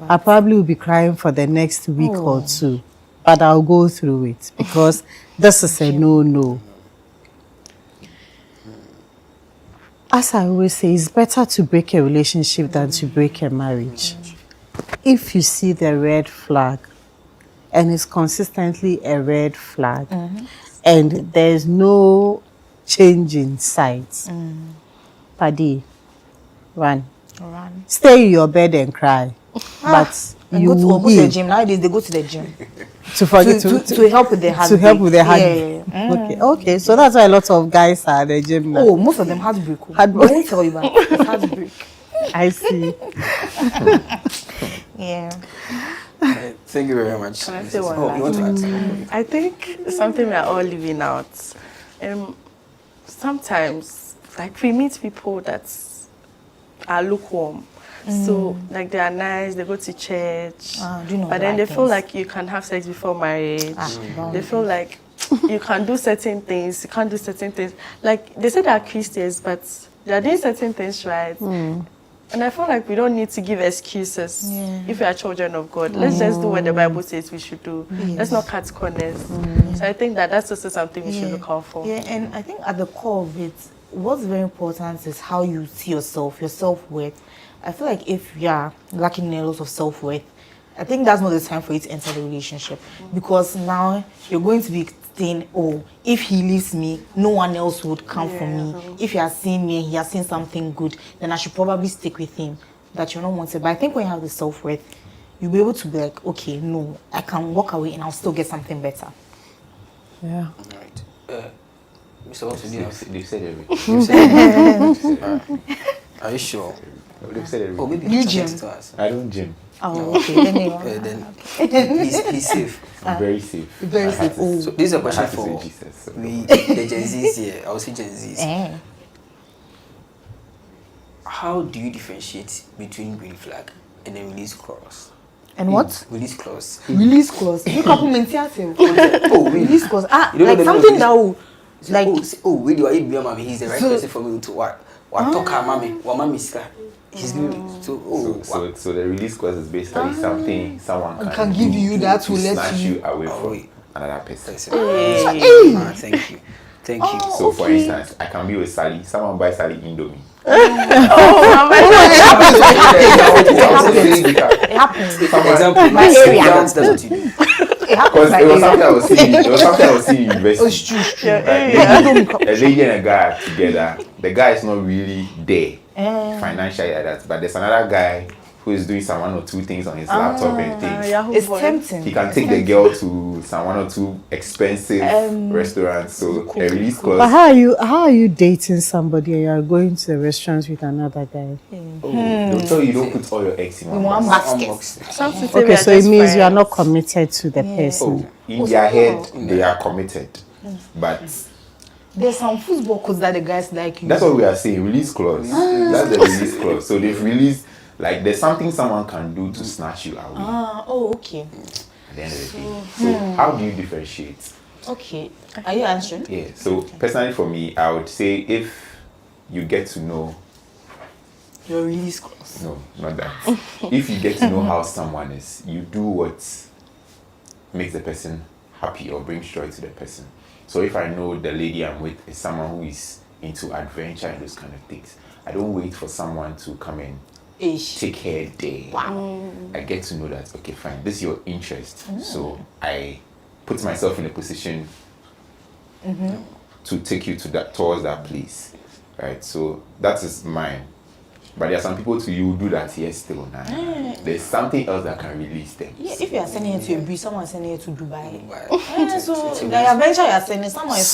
I probably will be crying for the next week or two, but I'll go through it because this is a no-no. As I always say, it's better to break a relationship than to break a marriage. If you see the red flag, and it's consistently a red flag, and there's no change in sight, Paddy, run. Stay in your bed and cry. But And you go will to the gym. Nowadays, they go to the gym. to forget to help with the heartbreak. to help with the heart. Yeah. Okay. So that's why a lot of guys are at the gym now. Oh, most of them heartbreak. Heartbreak. I won't tell you about it. It's heartbreak. I see. Yeah. Thank you very much. Can I say Mrs. one Oh, you want to add? I think something we are all living out. Sometimes, like we meet people that are lukewarm. So, like they are nice, they go to church, Do you know but the then they right feel things? like you can have sex before marriage. Don't. They feel like you can do certain things, you can't do certain things. Like they say they are Christians, but they are doing certain things right. And I feel like we don't need to give excuses if we are children of God. Let's just do what the Bible says we should do. Let's not cut corners. So I think that that's also something we should look out for. Yeah, and I think at the core of it, what's very important is how you see yourself, your self-worth. I feel like if you are lacking a lot of self-worth, I think that's not the time for you to enter the relationship. Because now you're going to be saying, oh, if he leaves me, no one else would come for me. If he has seen me and he has seen something good, then I should probably stick with him. That you're not wanted. But I think when you have the self-worth, you'll be able to be like, okay, no, I can walk away and I'll still get something better. Yeah. All right. Mr. Watson, They've said everything. are you sure? They've said everything. Oh, maybe You something gym. to us. I don't gym. Oh, okay. Then you Then he's safe. I'm very safe. very My heart safe. is- So this is a my question heart is in for Jesus. So the Gen Zs here. I will say Gen Zs. How do you differentiate between green flag and a release clause? And what? Release clause. Release clause. You compliment yourself. Oh, really? Release clause. You don't Like know the something release- that will, like, where do I be your mommy? He's the right So- person for me to what? What talk her mommy? What mommy scar? He's good. So the release clause is basically something someone can do give you to- that to will let snatch you- away from away. another person. Thank you. Thank you. So for instance, I can be with Sally. Someone buy Sally Indomie. it happens. For example, My area. that's what you do. It happens. Because it was something I was seeing. It was something I was seeing in It's university. true, it's true. Like, a lady and a guy are together. The guy is not really there financially like that, but there's another guy who is doing some one or two things on his laptop and things. It's tempting. He can take the girl to some one or two expensive restaurants. So a release But clause. how are you dating somebody and you are going to a restaurant with another guy? They'll tell you don't put all your eggs in one One basket. basket. Okay, so it means you are not committed to the person. In their head, they are committed. But There's some football codes that the guys like you. that's what we are saying, release clause. That's the release clause. So they've released, like, there's something someone can do to snatch you away Okay. at the end of the day. So how do you differentiate? Okay. Are you answering? Yeah, so personally for me, I would say if you get to know, Your release clause. no, not that. If you get to know how someone is, you do what makes the person happy or brings joy to the person. So if I know the lady I'm with is someone who is into adventure and those kind of things, I don't wait for someone to come and take care there. Wow. I get to know that, okay, fine, this is your interest. So I put myself in a position to take you towards that place. Right? So that is mine. But there are some people too, you do that here still now. There's something else that can release them. Yeah, if you are sending it to a breeze, someone is sending it to Dubai. So the adventure you are sending, someone is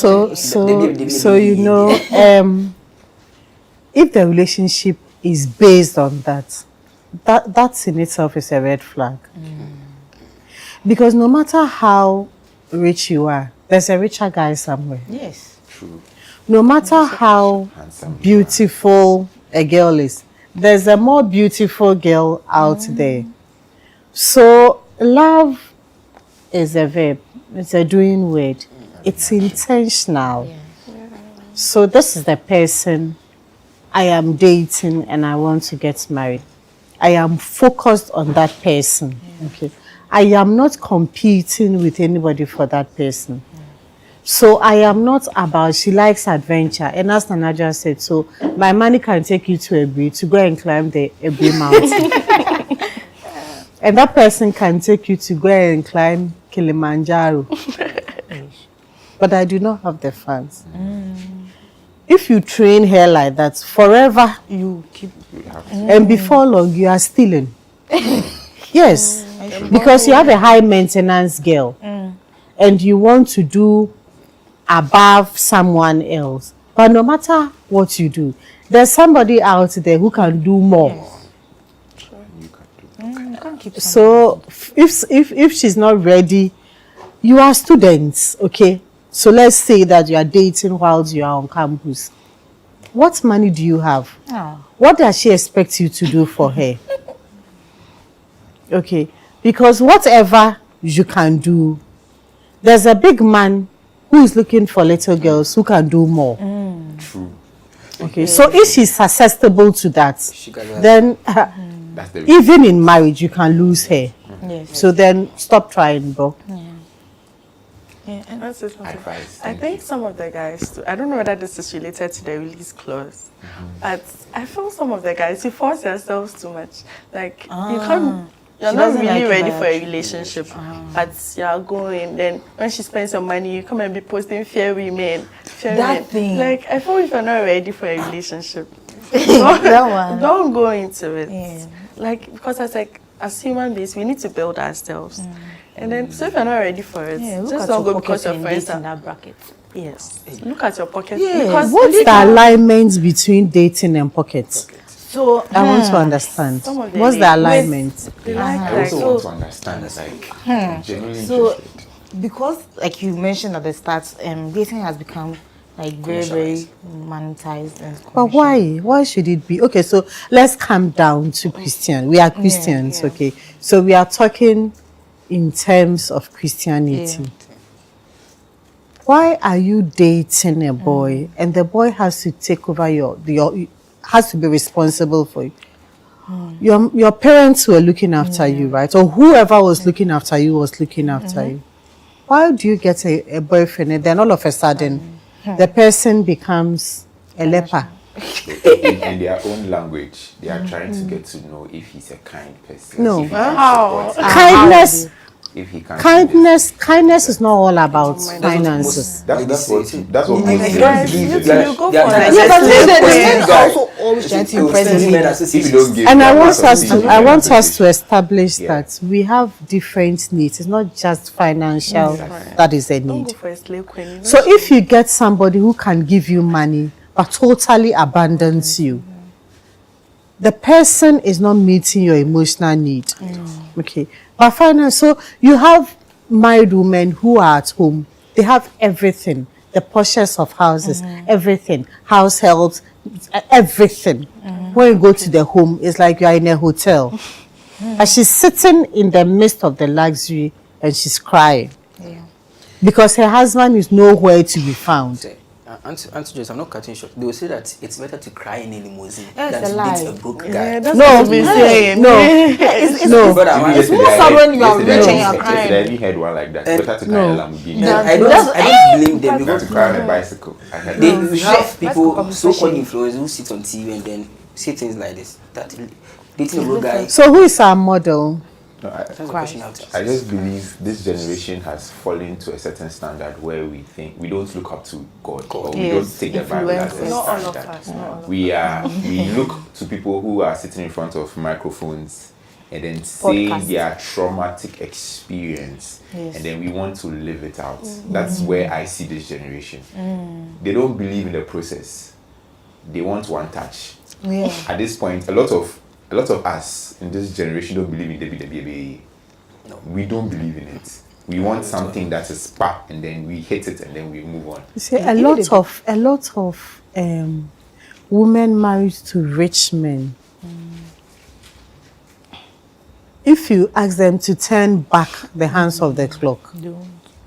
So you know, if the relationship is based on that in itself is a red flag. Because no matter how rich you are, there's a richer guy somewhere. Yes. True. No matter how beautiful a girl is, there's a more beautiful girl out there. So love is a verb. It's a doing word. It's intentional. So this is the person I am dating and I want to get married. I am focused on that person. Okay. I am not competing with anybody for that person. So I am not about, she likes adventure. And as Nanaja said, so my money can take you to Ebri to go and climb the Ebri mountain. And that person can take you to go and climb Kilimanjaro. But I do not have the funds. If you train her like that, forever you keep, and before long you are stealing. Yes, because you have a high maintenance girl and you want to do above someone else. But no matter what you do, there's somebody out there who can do more. You can't keep So if she's not ready, you are students, okay? So let's say that you are dating while you are on campus. What money do you have? What does she expect you to do for her? Okay, because whatever you can do, there's a big man who is looking for little girls who can do more. True. Okay, so if she's susceptible to that, then That's the even in marriage you can lose her. Yes. So then stop trying, bro. That's it. advice. I think some of the guys, I don't know whether this is related to the release clause, but I feel some of the guys, you force yourselves too much. Like, you can't, you're She not doesn't really like ready it for a relationship, but you're going, then when she spends your money, you come and be posting fair women. That thing. Like, I feel if you're not ready for a relationship, That one. don't go into it. Yeah. Like, because as human beings, we need to build ourselves. And then, so if you're not ready for it, Yeah, look just at don't your go because pocket your and friends date in are. that bracket. Yes. Look at your pocket. Yeah. Because What's the alignment between dating and pockets? So I want to understand. Some of them What's the they- alignment? they I like, also so, want to understand, like, I'm genuinely So, interested. because like you mentioned at the start, dating has become like very monetized and But why? Why should it be? Okay, so let's calm down to Christian. We are Christians, okay? So we are talking in terms of Christianity. Why are you dating a boy and the boy has to take over has to be responsible for you? Your parents were looking after you, right? Or whoever was looking after you was looking after you. Why do you get a boyfriend and then all of a sudden the person becomes a leper? In their own language, they are trying to get to know if he's a kind person. No. If he can support, Kindness, if he can kindness is not all about finances. that's what most guys, you people go for Yeah, it. but men then also always trying to impress if you don't give and I that want person us something, to you I can want us appreciate. to establish Yeah. that we have different needs. It's not just financial that is a Don't need. go for a slave queen. You know? So if you get somebody who can give you money but totally abandons you, the person is not meeting your emotional need. Okay. But finance, so you have married women who are at home. They have everything. The poshest of houses, everything. House helps, everything. When you go to the home, it's like you are in a hotel. And she's sitting in the midst of the luxury and she's crying. Because her husband is nowhere to be found. Auntie Joyce, I'm not cutting short. They will say that it's better to cry in a limousine That's than a to lie. date a broke guy. Yeah, that's No, what we're saying. no. Brother, Maybe It's more yesterday I sad heard- when you are yesterday rich I and you are heard- crying. yesterday I even heard one like that. Better to cry in a Lamborghini. I don't blame them Better because to cry on a bicycle. I heard they that. we have people, That's so-called conversation. influencers who sit on TV and then say things like this. That dating a broke guy. So who is our model? No, That's the question I have to ask. I just believe this generation has fallen to a certain standard where we think we don't look up to God, or we don't take the Bible as a Not all of standard. us. Not all of us. We look to people who are sitting in front of microphones and then saying Podcast. their traumatic experience, Yes. and then we want to live it out. That's where I see this generation. They don't believe in the process. They want one touch. Yeah. At this point, a lot of us in this generation don't believe in the No. We don't believe in it. We want something that is spark, and then we hit it, and then we move on. You see, a lot of women married to rich men. If you ask them to turn back the hands of the clock,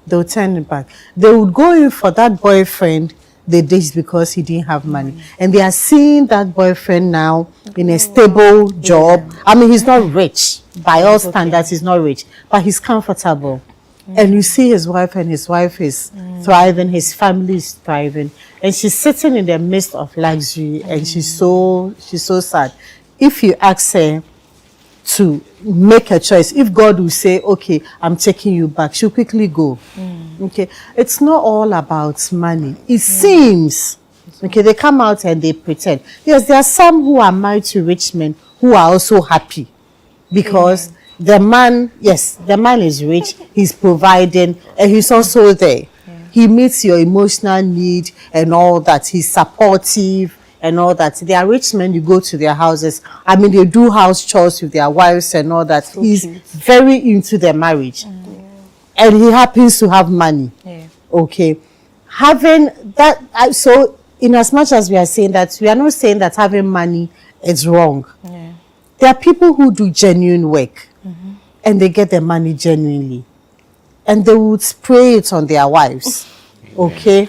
they'll turn it back. They would go in for that boyfriend they date because he didn't have money. And they are seeing that boyfriend now in a stable job. I mean, he's not rich. By all standards, he's not rich. But he's comfortable. And you see his wife, and his wife is thriving. His family is thriving. And she's sitting in the midst of luxury. And she's so sad. If you ask her to make a choice, if God will say, okay, I'm taking you back, she'll quickly go. Okay, it's not all about money. It seems, okay, they come out and they pretend. Yes, there are some who are married to rich men who are also happy because the man is rich, he's providing, and he's also there. He meets your emotional need and all that. He's supportive and all that. They are rich men, you go to their houses. I mean, they do house chores with their wives and all that. He's very into their marriage. And he happens to have money. Okay. Having that, so in as much as we are saying that, we are not saying that having money is wrong. There are people who do genuine work and they get their money genuinely. And they would spray it on their wives. Okay?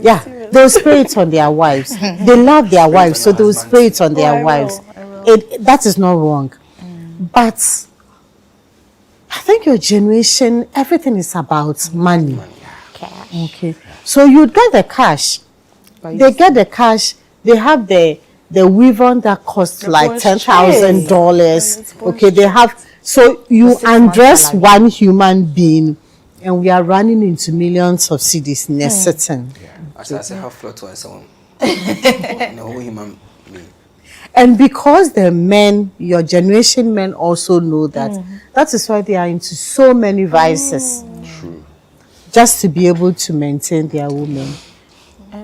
Yeah, they'll spray it on their wives. They love their wives, so they'll spray it on their wives. That is not wrong. But I think your generation, everything is about money. Okay. So you get the cash. They get the cash. They have the weave-on that costs like $10,000. Okay, they have. So you undress one human being, and we are running into millions of cedis in a certain. As I say, half floor to someone. No human being. And because the men, your generation men also know that, that is why they are into so many vices. True. Just to be able to maintain their women.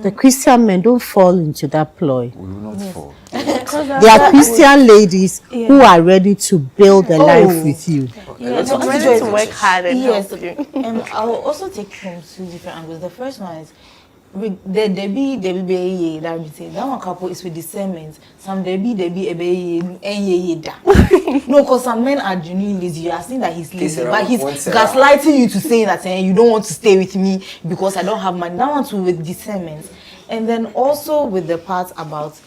The Christian men don't fall into that ploy. We will not fall. There are Christian ladies who are ready to build a life with you. I'm ready to work hard and Yes, help you. I will also take you from two different angles. The first one is there be that we say that one couple is with discernment. Some there be no, because some men are genuinely lazy. You are saying that he's lazy, but he's gaslighting you to say that you don't want to stay with me because I don't have money. That one too with discernment, and then also with the part about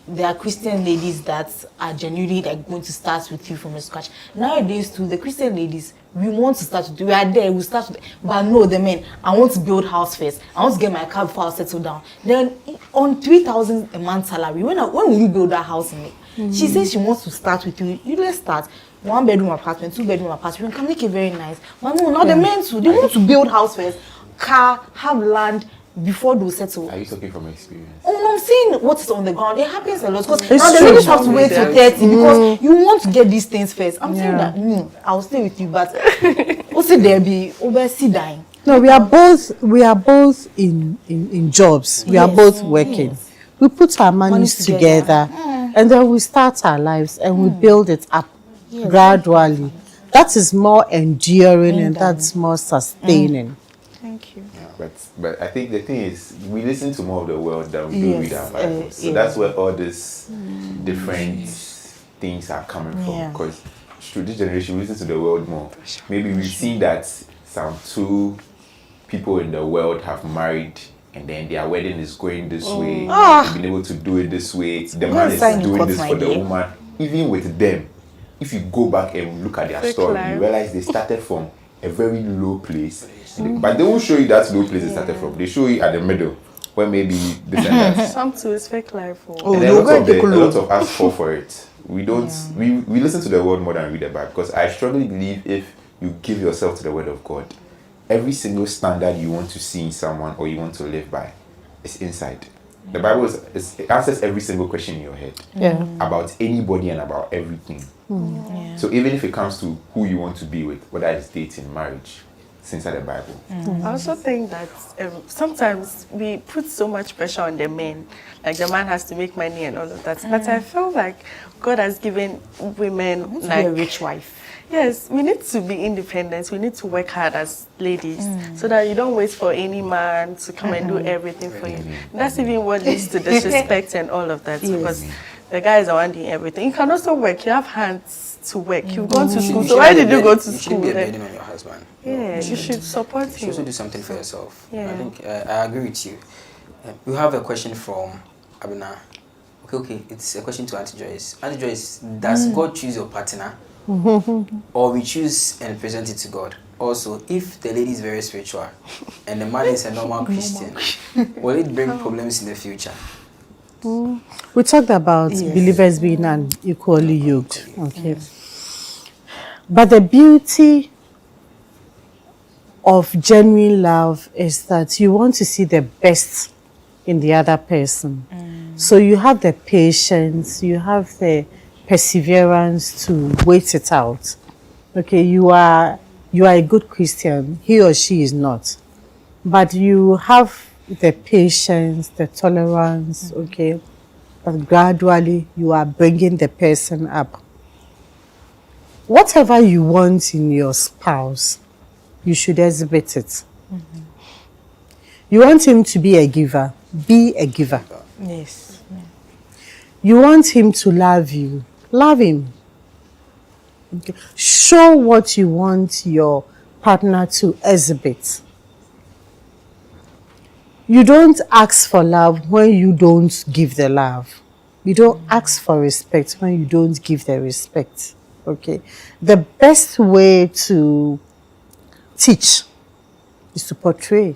there are Christian ladies that are genuinely like going to start with you from the scratch. Nowadays too, the Christian ladies, we want to start with you. We are there, we start with, but no, the men, I want to build house first. I want to get my car before I settle down. Then on 3,000 a month salary, when will you build that house in it? She says she wants to start with you. You let's start. 1 bedroom apartment, 2 bedroom apartment. You can make it very nice. But no, now the men too, they want to build house first, car, have land, before they settle. Are you talking from experience? Oh, no, I'm saying what is on the ground. It happens a lot. Because now the ladies have to wait till 30 because you want to get these things first. I'm saying that I'll stay with you, but also there be oversee dying. No, we are both in jobs. We are both working. We put our monies together and then we start our lives and we build it up gradually. That is more enduring and that's more sustaining. Thank you. But I think the thing is, we listen to more of the world than we do read our Bibles. So that's where all these different things are coming from. Because through this generation, we listen to the world more. Maybe we see that some 2 people in the world have married, and then their wedding is going this way. They've been able to do it this way. The man is doing this for the woman. Even with them, if you go back and look at their story, you realize they started from a very low place. But they won't show you that low place they started from. They show you at the middle, where maybe this and that. Some too is fake life. And then a lot of us fall for it. We don't. We listen to the word more than read the Bible, because I strongly believe if you give yourself to the word of God, every single standard you want to see in someone or you want to live by is inside. The Bible it answers every single question in your head about anybody and about everything. So even if it comes to who you want to be with, whether it's dating, marriage, it's inside the Bible. I also think that sometimes we put so much pressure on the men, like the man has to make money and all of that. But I feel like God has given women like a rich wife. Yes, we need to be independent. We need to work hard as ladies so that you don't wait for any man to come and do everything for you. That's even what leads to disrespect and all of that, because the guys are wanting everything. You can also work. You have hands to work. You've gone to school. So why did you go to school? You shouldn't be a burden on your husband. Yeah, you should support him. You should also do something for yourself. Yeah. I think I agree with you. We have a question from Abina. Okay, it's a question to Auntie Joyce. Auntie Joyce, does God choose your partner? Or we choose and present it to God? Also, if the lady is very spiritual and the man is a normal Christian, will it bring problems in the future? We talked about believers being unequally yoked. Okay. But the beauty of genuine love is that you want to see the best in the other person. So you have the patience, you have the perseverance to wait it out. Okay, you are a good Christian, he or she is not. But you have the patience, the tolerance, okay? But gradually you are bringing the person up. Whatever you want in your spouse, you should exhibit it. You want him to be a giver, be a giver. Yes. You want him to love you, love him. Okay. Show what you want your partner to exhibit. You don't ask for love when you don't give the love. You don't ask for respect when you don't give the respect. Okay. The best way to teach is to portray.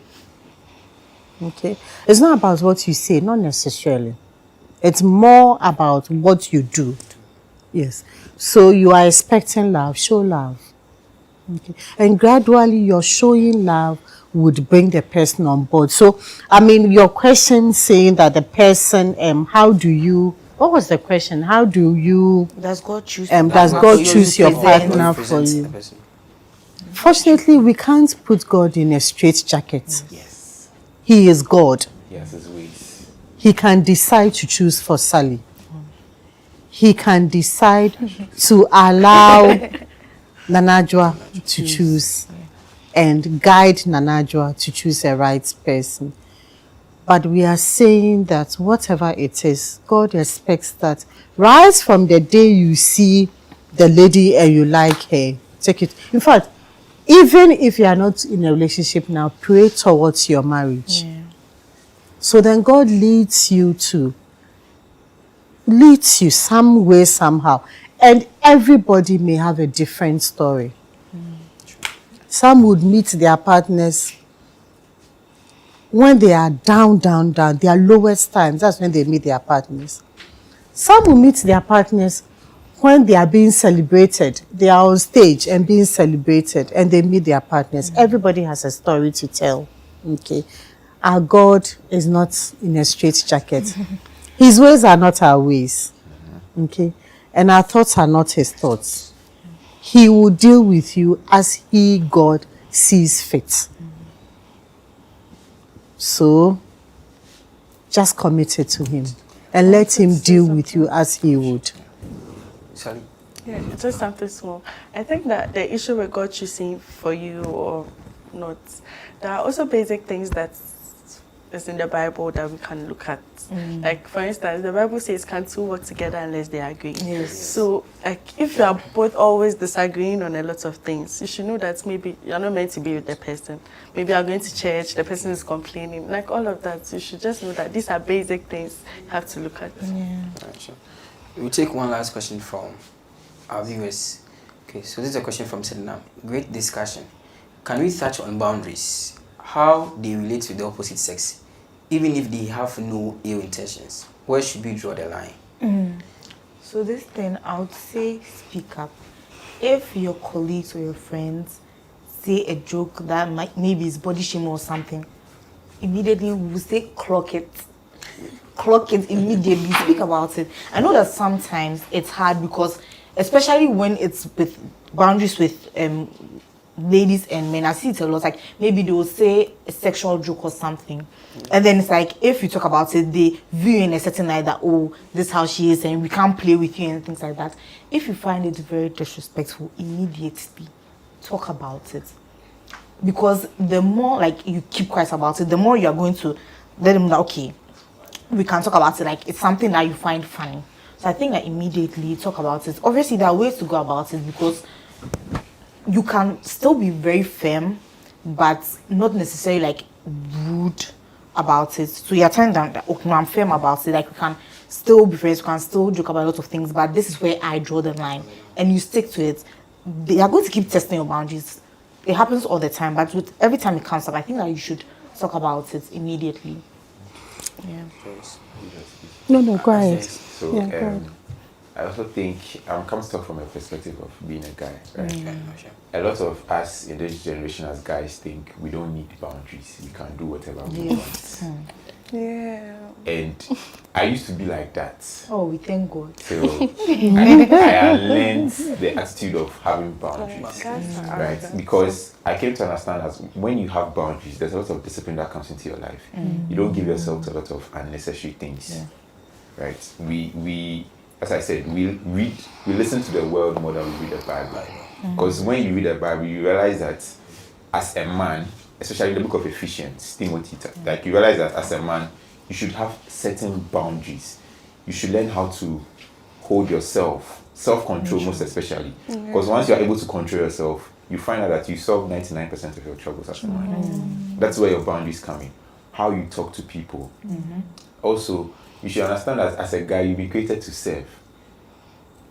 Okay. It's not about what you say, not necessarily. It's more about what you do. Yes. So you are expecting love, show love. Okay. And gradually your showing love would bring the person on board. So, I mean, your question saying that the person, what was the question? How do you, Does God choose? does God choose your partner for you? Fortunately, we can't put God in a straitjacket. Yes. He is God. He has his ways. He can decide to choose for Sally. He can decide to allow Nanajwa to choose and guide Nanajwa to choose the right person. But we are saying that whatever it is, God expects that right from the day you see the lady and you like her, take it. In fact, even if you are not in a relationship now, pray towards your marriage. Yeah. So then God leads you some way, somehow. And everybody may have a different story. Some would meet their partners when they are down, their lowest times. That's when they meet their partners. Some will meet their partners when they are being celebrated. They are on stage and being celebrated and they meet their partners. Everybody has a story to tell. Okay. Our God is not in a straitjacket. His ways are not our ways. Okay. And our thoughts are not his thoughts. He will deal with you as he, God, sees fit. So, just commit it to him and let him deal with you as he would. Sorry. Yeah, just something small. I think that the issue with God choosing for you or not, there are also basic things that is in the Bible that we can look at. Like, for instance, the Bible says, can two work together unless they agree? Yes. So, like, if you are both always disagreeing on a lot of things, you should know that maybe you're not meant to be with the person. Maybe you're going to church, the person is complaining. Like, all of that, you should just know that these are basic things you have to look at. Yeah. Right, sure. We'll take one last question from our viewers. Okay, so this is a question from Selena. Great discussion. Can we touch on boundaries? How they relate to the opposite sex? Even if they have no ill intentions, where should we draw the line? So this thing, I would say speak up. If your colleagues or your friends say a joke that maybe is body shame or something, immediately we say clock it. Clock it immediately. Speak about it. I know that sometimes it's hard because, especially when it's with boundaries with ladies and men, I see it a lot. Like maybe they will say a sexual joke or something, and then it's like if you talk about it, they view in a certain light that, oh, this is how she is and we can't play with you and things like that. If you find it very disrespectful, immediately talk about it, because the more like you keep quiet about it, the more you are going to let them know, okay, we can talk about it, like it's something that you find funny. So I think that immediately talk about it. Obviously there are ways to go about it, because you can still be very firm, but not necessarily like rude about it. So you're telling them that, okay, no, I'm firm about it. Like we can still be friends, we can still joke about a lot of things, but this is where I draw the line, and you stick to it. They are going to keep testing your boundaries. It happens all the time, but with every time it comes up, I think that you should talk about it immediately. Yeah. No, go ahead. So, Yeah, go ahead. I also think I'm coming to talk from a perspective of being a guy, right? A lot of us in this generation as guys think we don't need boundaries. We can do whatever we want. Yeah. And I used to be like that. Oh, we thank God. So I learned the attitude of having boundaries, right? Because I came to understand that when you have boundaries, there's a lot of discipline that comes into your life. You don't give yourself to a lot of unnecessary things, right? We as I said, we listen to the world more than we read the Bible. Because when you read the Bible, you realize that as a man, especially in the book of Ephesians, Timothy, like you realize that as a man, you should have certain boundaries. You should learn how to hold yourself, self-control most especially. Because once you're able to control yourself, you find out that you solve 99% of your troubles as a man. That's where your boundaries come in. How you talk to people. Also, you should understand that as a guy, you've been created to serve.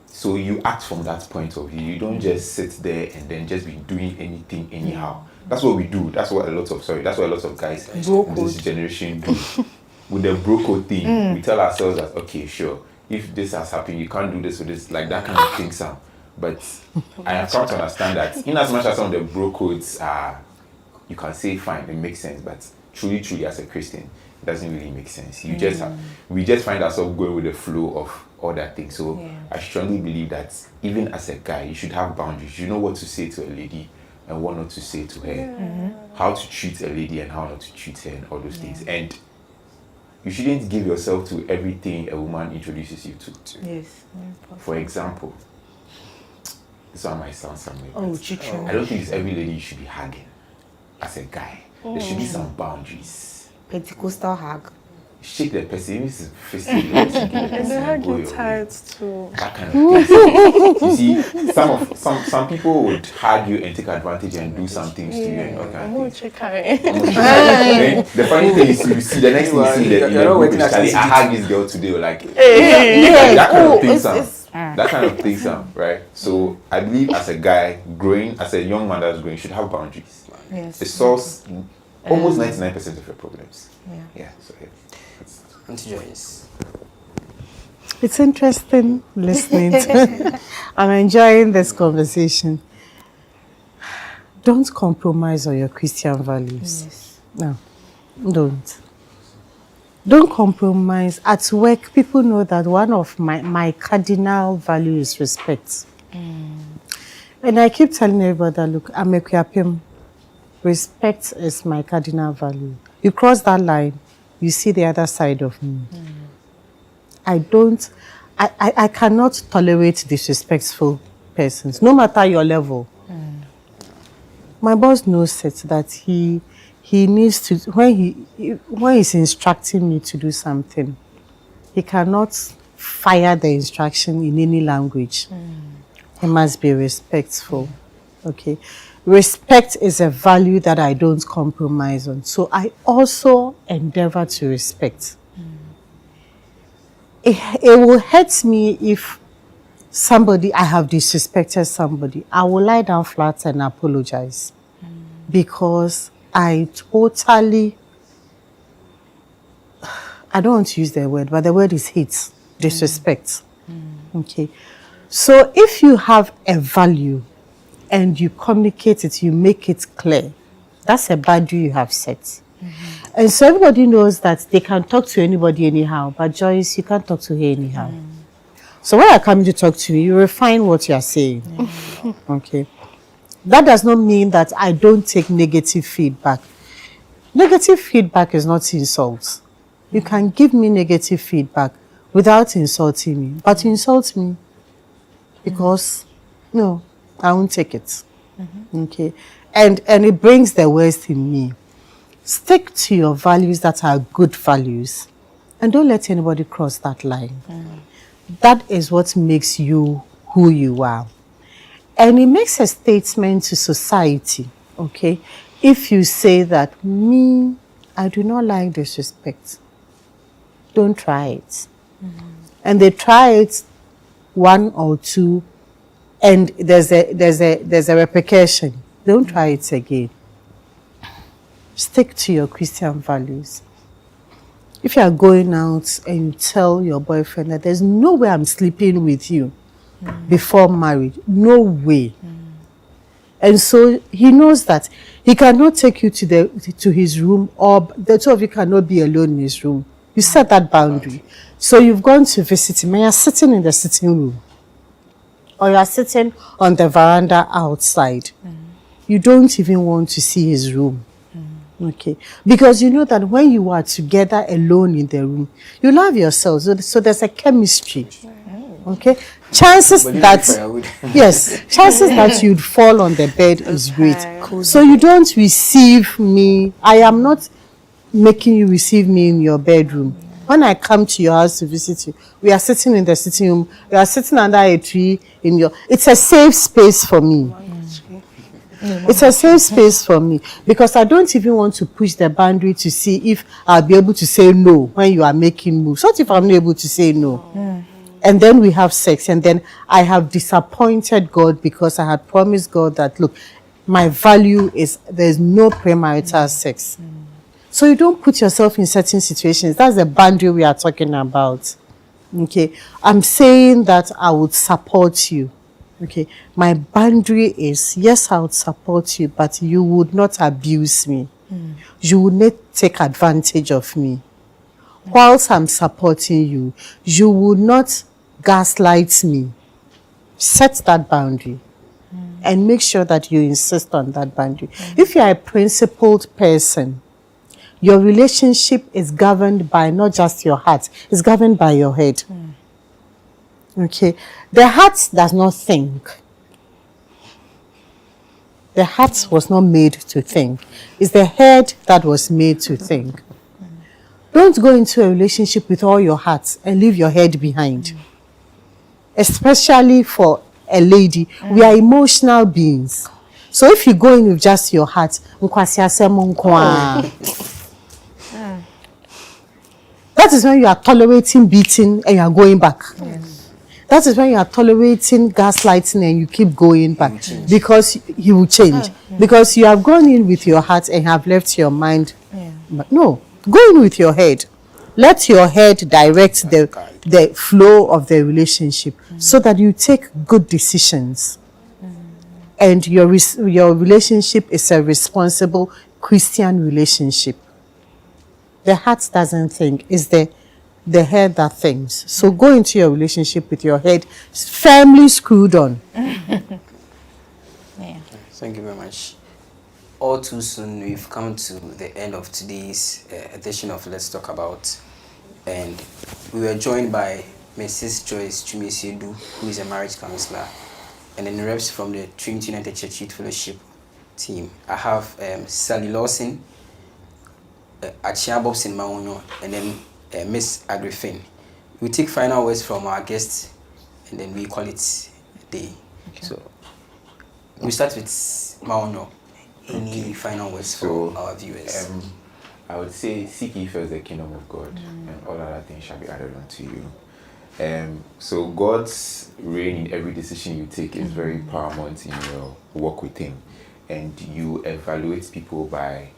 So you act from that point of view. You don't just sit there and then just be doing anything anyhow. That's what we do. That's what a lot of guys in this generation do. With the bro code thing, we tell ourselves that, okay, sure, if this has happened, you can't do this with this, like that kind of thing, Sam. But I have come to understand that in as much as some of the bro codes are, you can say fine, it makes sense, but truly as a Christian, it doesn't really make sense. We just find ourselves going with the flow of all that thing. So I strongly believe that even as a guy, you should have boundaries. You know what to say to a lady and what not to say to her, how to treat a lady and how not to treat her, and all those things. And you shouldn't give yourself to everything a woman introduces you to. Yes. For example, this one might sound somewhere. Oh, chicken. I don't think it's every lady you should be hugging as a guy. There should be some boundaries. Pentecostal hug. Shake the person, even if it's physically, and They hug you tight too. that kind of thing. You see, some people would hug you and take advantage and do some things to you and all kind of things. Then the funny thing is, you see the next thing you see that You're not waiting at I CCTV. hug this girl today, or like that kind of thing, right? So I believe as a guy growing, as a young man that's growing, you should have boundaries. Yes. It solves almost 99% of your problems. So Auntie Joyce. It's interesting listening to I'm enjoying this conversation. Don't compromise on your Christian values. Yes. No, don't. Don't compromise. At work, people know that one of my cardinal values is respect. And I keep telling everybody that, look, I'm a Kuyapim. Respect is my cardinal value. You cross that line, you see the other side of me. I cannot tolerate disrespectful persons, no matter your level. My boss knows it, that he needs to, when he's instructing me to do something, he cannot fire the instruction in any language. He must be respectful. Okay? Respect is a value that I don't compromise on. So I also endeavor to respect. It will hurt me if I have disrespected somebody. I will lie down flat and apologize. Because I don't want to use the word, but the word is hate, disrespect. Okay. So if you have a value and you communicate it, you make it clear, that's a boundary you have set. And so everybody knows that they can talk to anybody anyhow, but Joyce, you can't talk to her anyhow. So when I come to talk to you, you refine what you are saying. Okay. That does not mean that I don't take negative feedback. Negative feedback is not insult. You can give me negative feedback without insulting me, but you insult me because, no, I won't take it. Okay. And it brings the worst in me. Stick to your values that are good values and don't let anybody cross that line. That is what makes you who you are. And it makes a statement to society, okay? If you say that, me, I do not like disrespect, don't try it. And they try it one or two, and there's a repercussion. Don't try it again. Stick to your Christian values. If you are going out and you tell your boyfriend that there's no way I'm sleeping with you before marriage, no way. And so he knows that he cannot take you to his room, or the two of you cannot be alone in his room. You set that boundary. So you've gone to visit him and you're sitting in the sitting room, or you're sitting on the veranda outside. You don't even want to see his room. Okay, because you know that when you are together alone in the room, you love yourselves. So there's a chemistry. Okay, chances that chances that you'd fall on the bed is great. So you don't receive me. I am not making you receive me in your bedroom. When I come to your house to visit you, we are sitting in the sitting room. We are sitting under a tree in your. It's a safe space for me. It's a safe space for me because I don't even want to push the boundary to see if I'll be able to say no when you are making moves. What if I'm not able to say no? And then we have sex, and then I have disappointed God because I had promised God that, look, my value is there's no premarital sex. So you don't put yourself in certain situations. That's the boundary we are talking about. Okay, I'm saying that I would support you. Okay, my boundary is, yes, I would support you, but you would not abuse me. You would not take advantage of me. Whilst I'm supporting you, you would not gaslight me. Set that boundary and make sure that you insist on that boundary. If you are a principled person, your relationship is governed by not just your heart, it's governed by your head. Okay, the heart does not think. The heart was not made to think. It's the head that was made to think. Don't go into a relationship with all your heart and leave your head behind. Especially for a lady, we are emotional beings. So if you go in with just your heart, that is when you are tolerating beating and you are going back. That is when you are tolerating gaslighting and you keep going back because he will change. Because you have gone in with your heart and have left your mind. But no, go in with your head. Let your head direct the flow of the relationship so that you take good decisions. And your relationship is a responsible Christian relationship. The heart doesn't think, it's the head that thinks. So go into your relationship with your head firmly screwed on. Thank you very much. All too soon, we've come to the end of today's edition of Let's Talk About. And we were joined by Mrs. Joyce Chumesiedu, who is a marriage counselor, and then reps from the Trinity United Church Youth Fellowship team. I have Sally Lawson, Achia Bobson Maunyo, and then Miss Agrifin. We take final words from our guests, and then we call it a day. Okay. So we start with Maunyo. Any final words for our viewers? I would say, seek ye first the kingdom of God, and all other things shall be added unto you. So God's reign in every decision you take is very paramount in your walk with Him, and you evaluate people by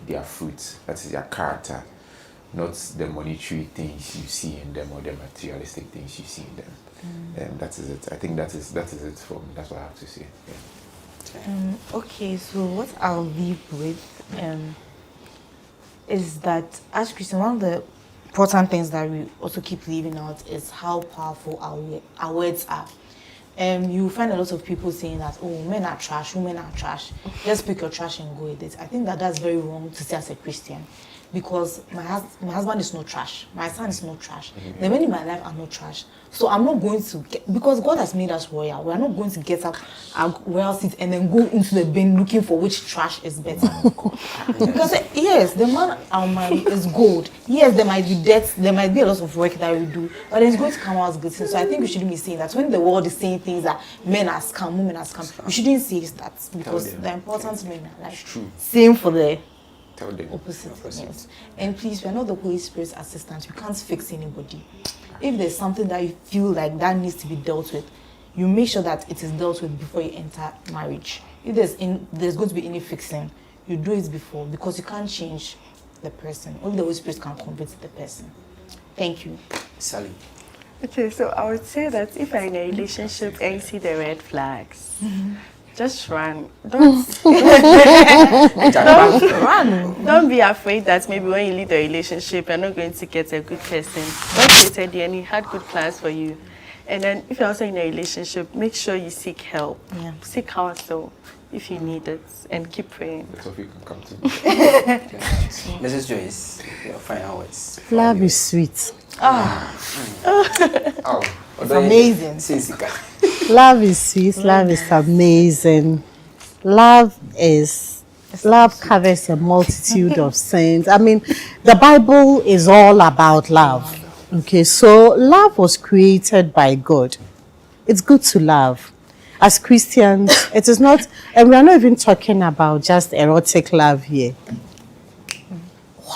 their fruits, that is their character. not the monetary things you see in them or the materialistic things you see in them. That is it. I think that is it for me. That's what I have to say. Yeah. Okay, so what I'll leave with is that as Christians, one of the important things that we also keep leaving out is how powerful our words are. You find a lot of people saying that, oh, men are trash, women are trash. Just pick your trash and go with it. I think that that's very wrong to say as a Christian. Because my husband is not trash, my son is not trash, the men in my life are not trash. So I'm not going to because God has made us royal, we are not going to get up our royal seat and then go into the bin looking for which trash is better. Because yes, the man is gold. Yes, there might be debts, there might be a lot of work that we do, but it's going to come out as good things. So I think we shouldn't be saying that when the world is saying things that men are scum, women are scum, we shouldn't say that because the important men are like same for the opposite. Yes. And please, we are not the Holy Spirit's assistants. We can't fix anybody. If there's something that you feel like that needs to be dealt with, you make sure that it is dealt with before you enter marriage. If there's going to be any fixing, you do it before because you can't change the person. Only the Holy Spirit can convince the person. Thank you. Sally. Okay, so I would say that if you're in a relationship and you see the red flags, just run. Don't be afraid that maybe when you leave the relationship, you're not going to get a good person. God created you and He had good plans for you. And then if you're also in a relationship, make sure you seek help. Yeah. Seek counsel if you need it and keep praying. That's what you can come to. Mrs. Joyce, your final words. Love is sweet. It's amazing. Love is sweet. Love is amazing. Love covers a multitude of sins. I mean, the Bible is all about love. Okay, so love was created by God. It's good to love. As Christians, it is not, and we are not even talking about just erotic love here.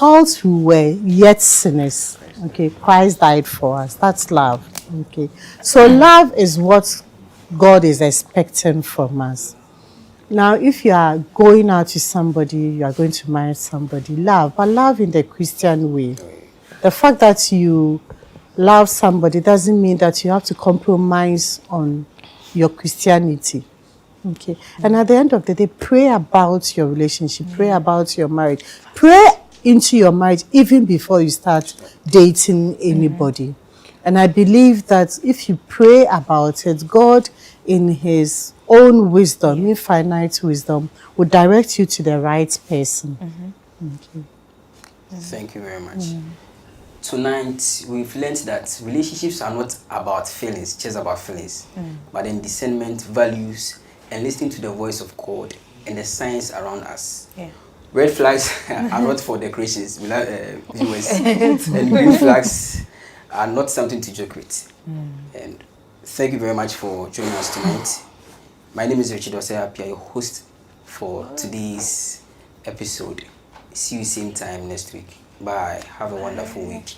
Whilst we were yet sinners, okay, Christ died for us. That's love. Okay, so love is what God is expecting from us. Now, if you are going out to somebody, you are going to marry somebody, love, but love in the Christian way. The fact that you love somebody doesn't mean that you have to compromise on your Christianity. Okay, and at the end of the day, pray about your relationship, pray about your marriage, pray into your marriage even before you start dating anybody. And I believe that if you pray about it, God in His own wisdom, infinite wisdom, will direct you to the right person. Okay. Thank you very much. Tonight, we've learned that relationships are not about feelings, just about feelings, but in discernment, values, and listening to the voice of God and the signs around us. Yeah. Red flags are not for decorations, viewers, and green flags are not something to joke with. And thank you very much for joining us tonight. My name is Richard Osei-Appiah, your host for today's episode. See you same time next week. Bye. Have a wonderful week.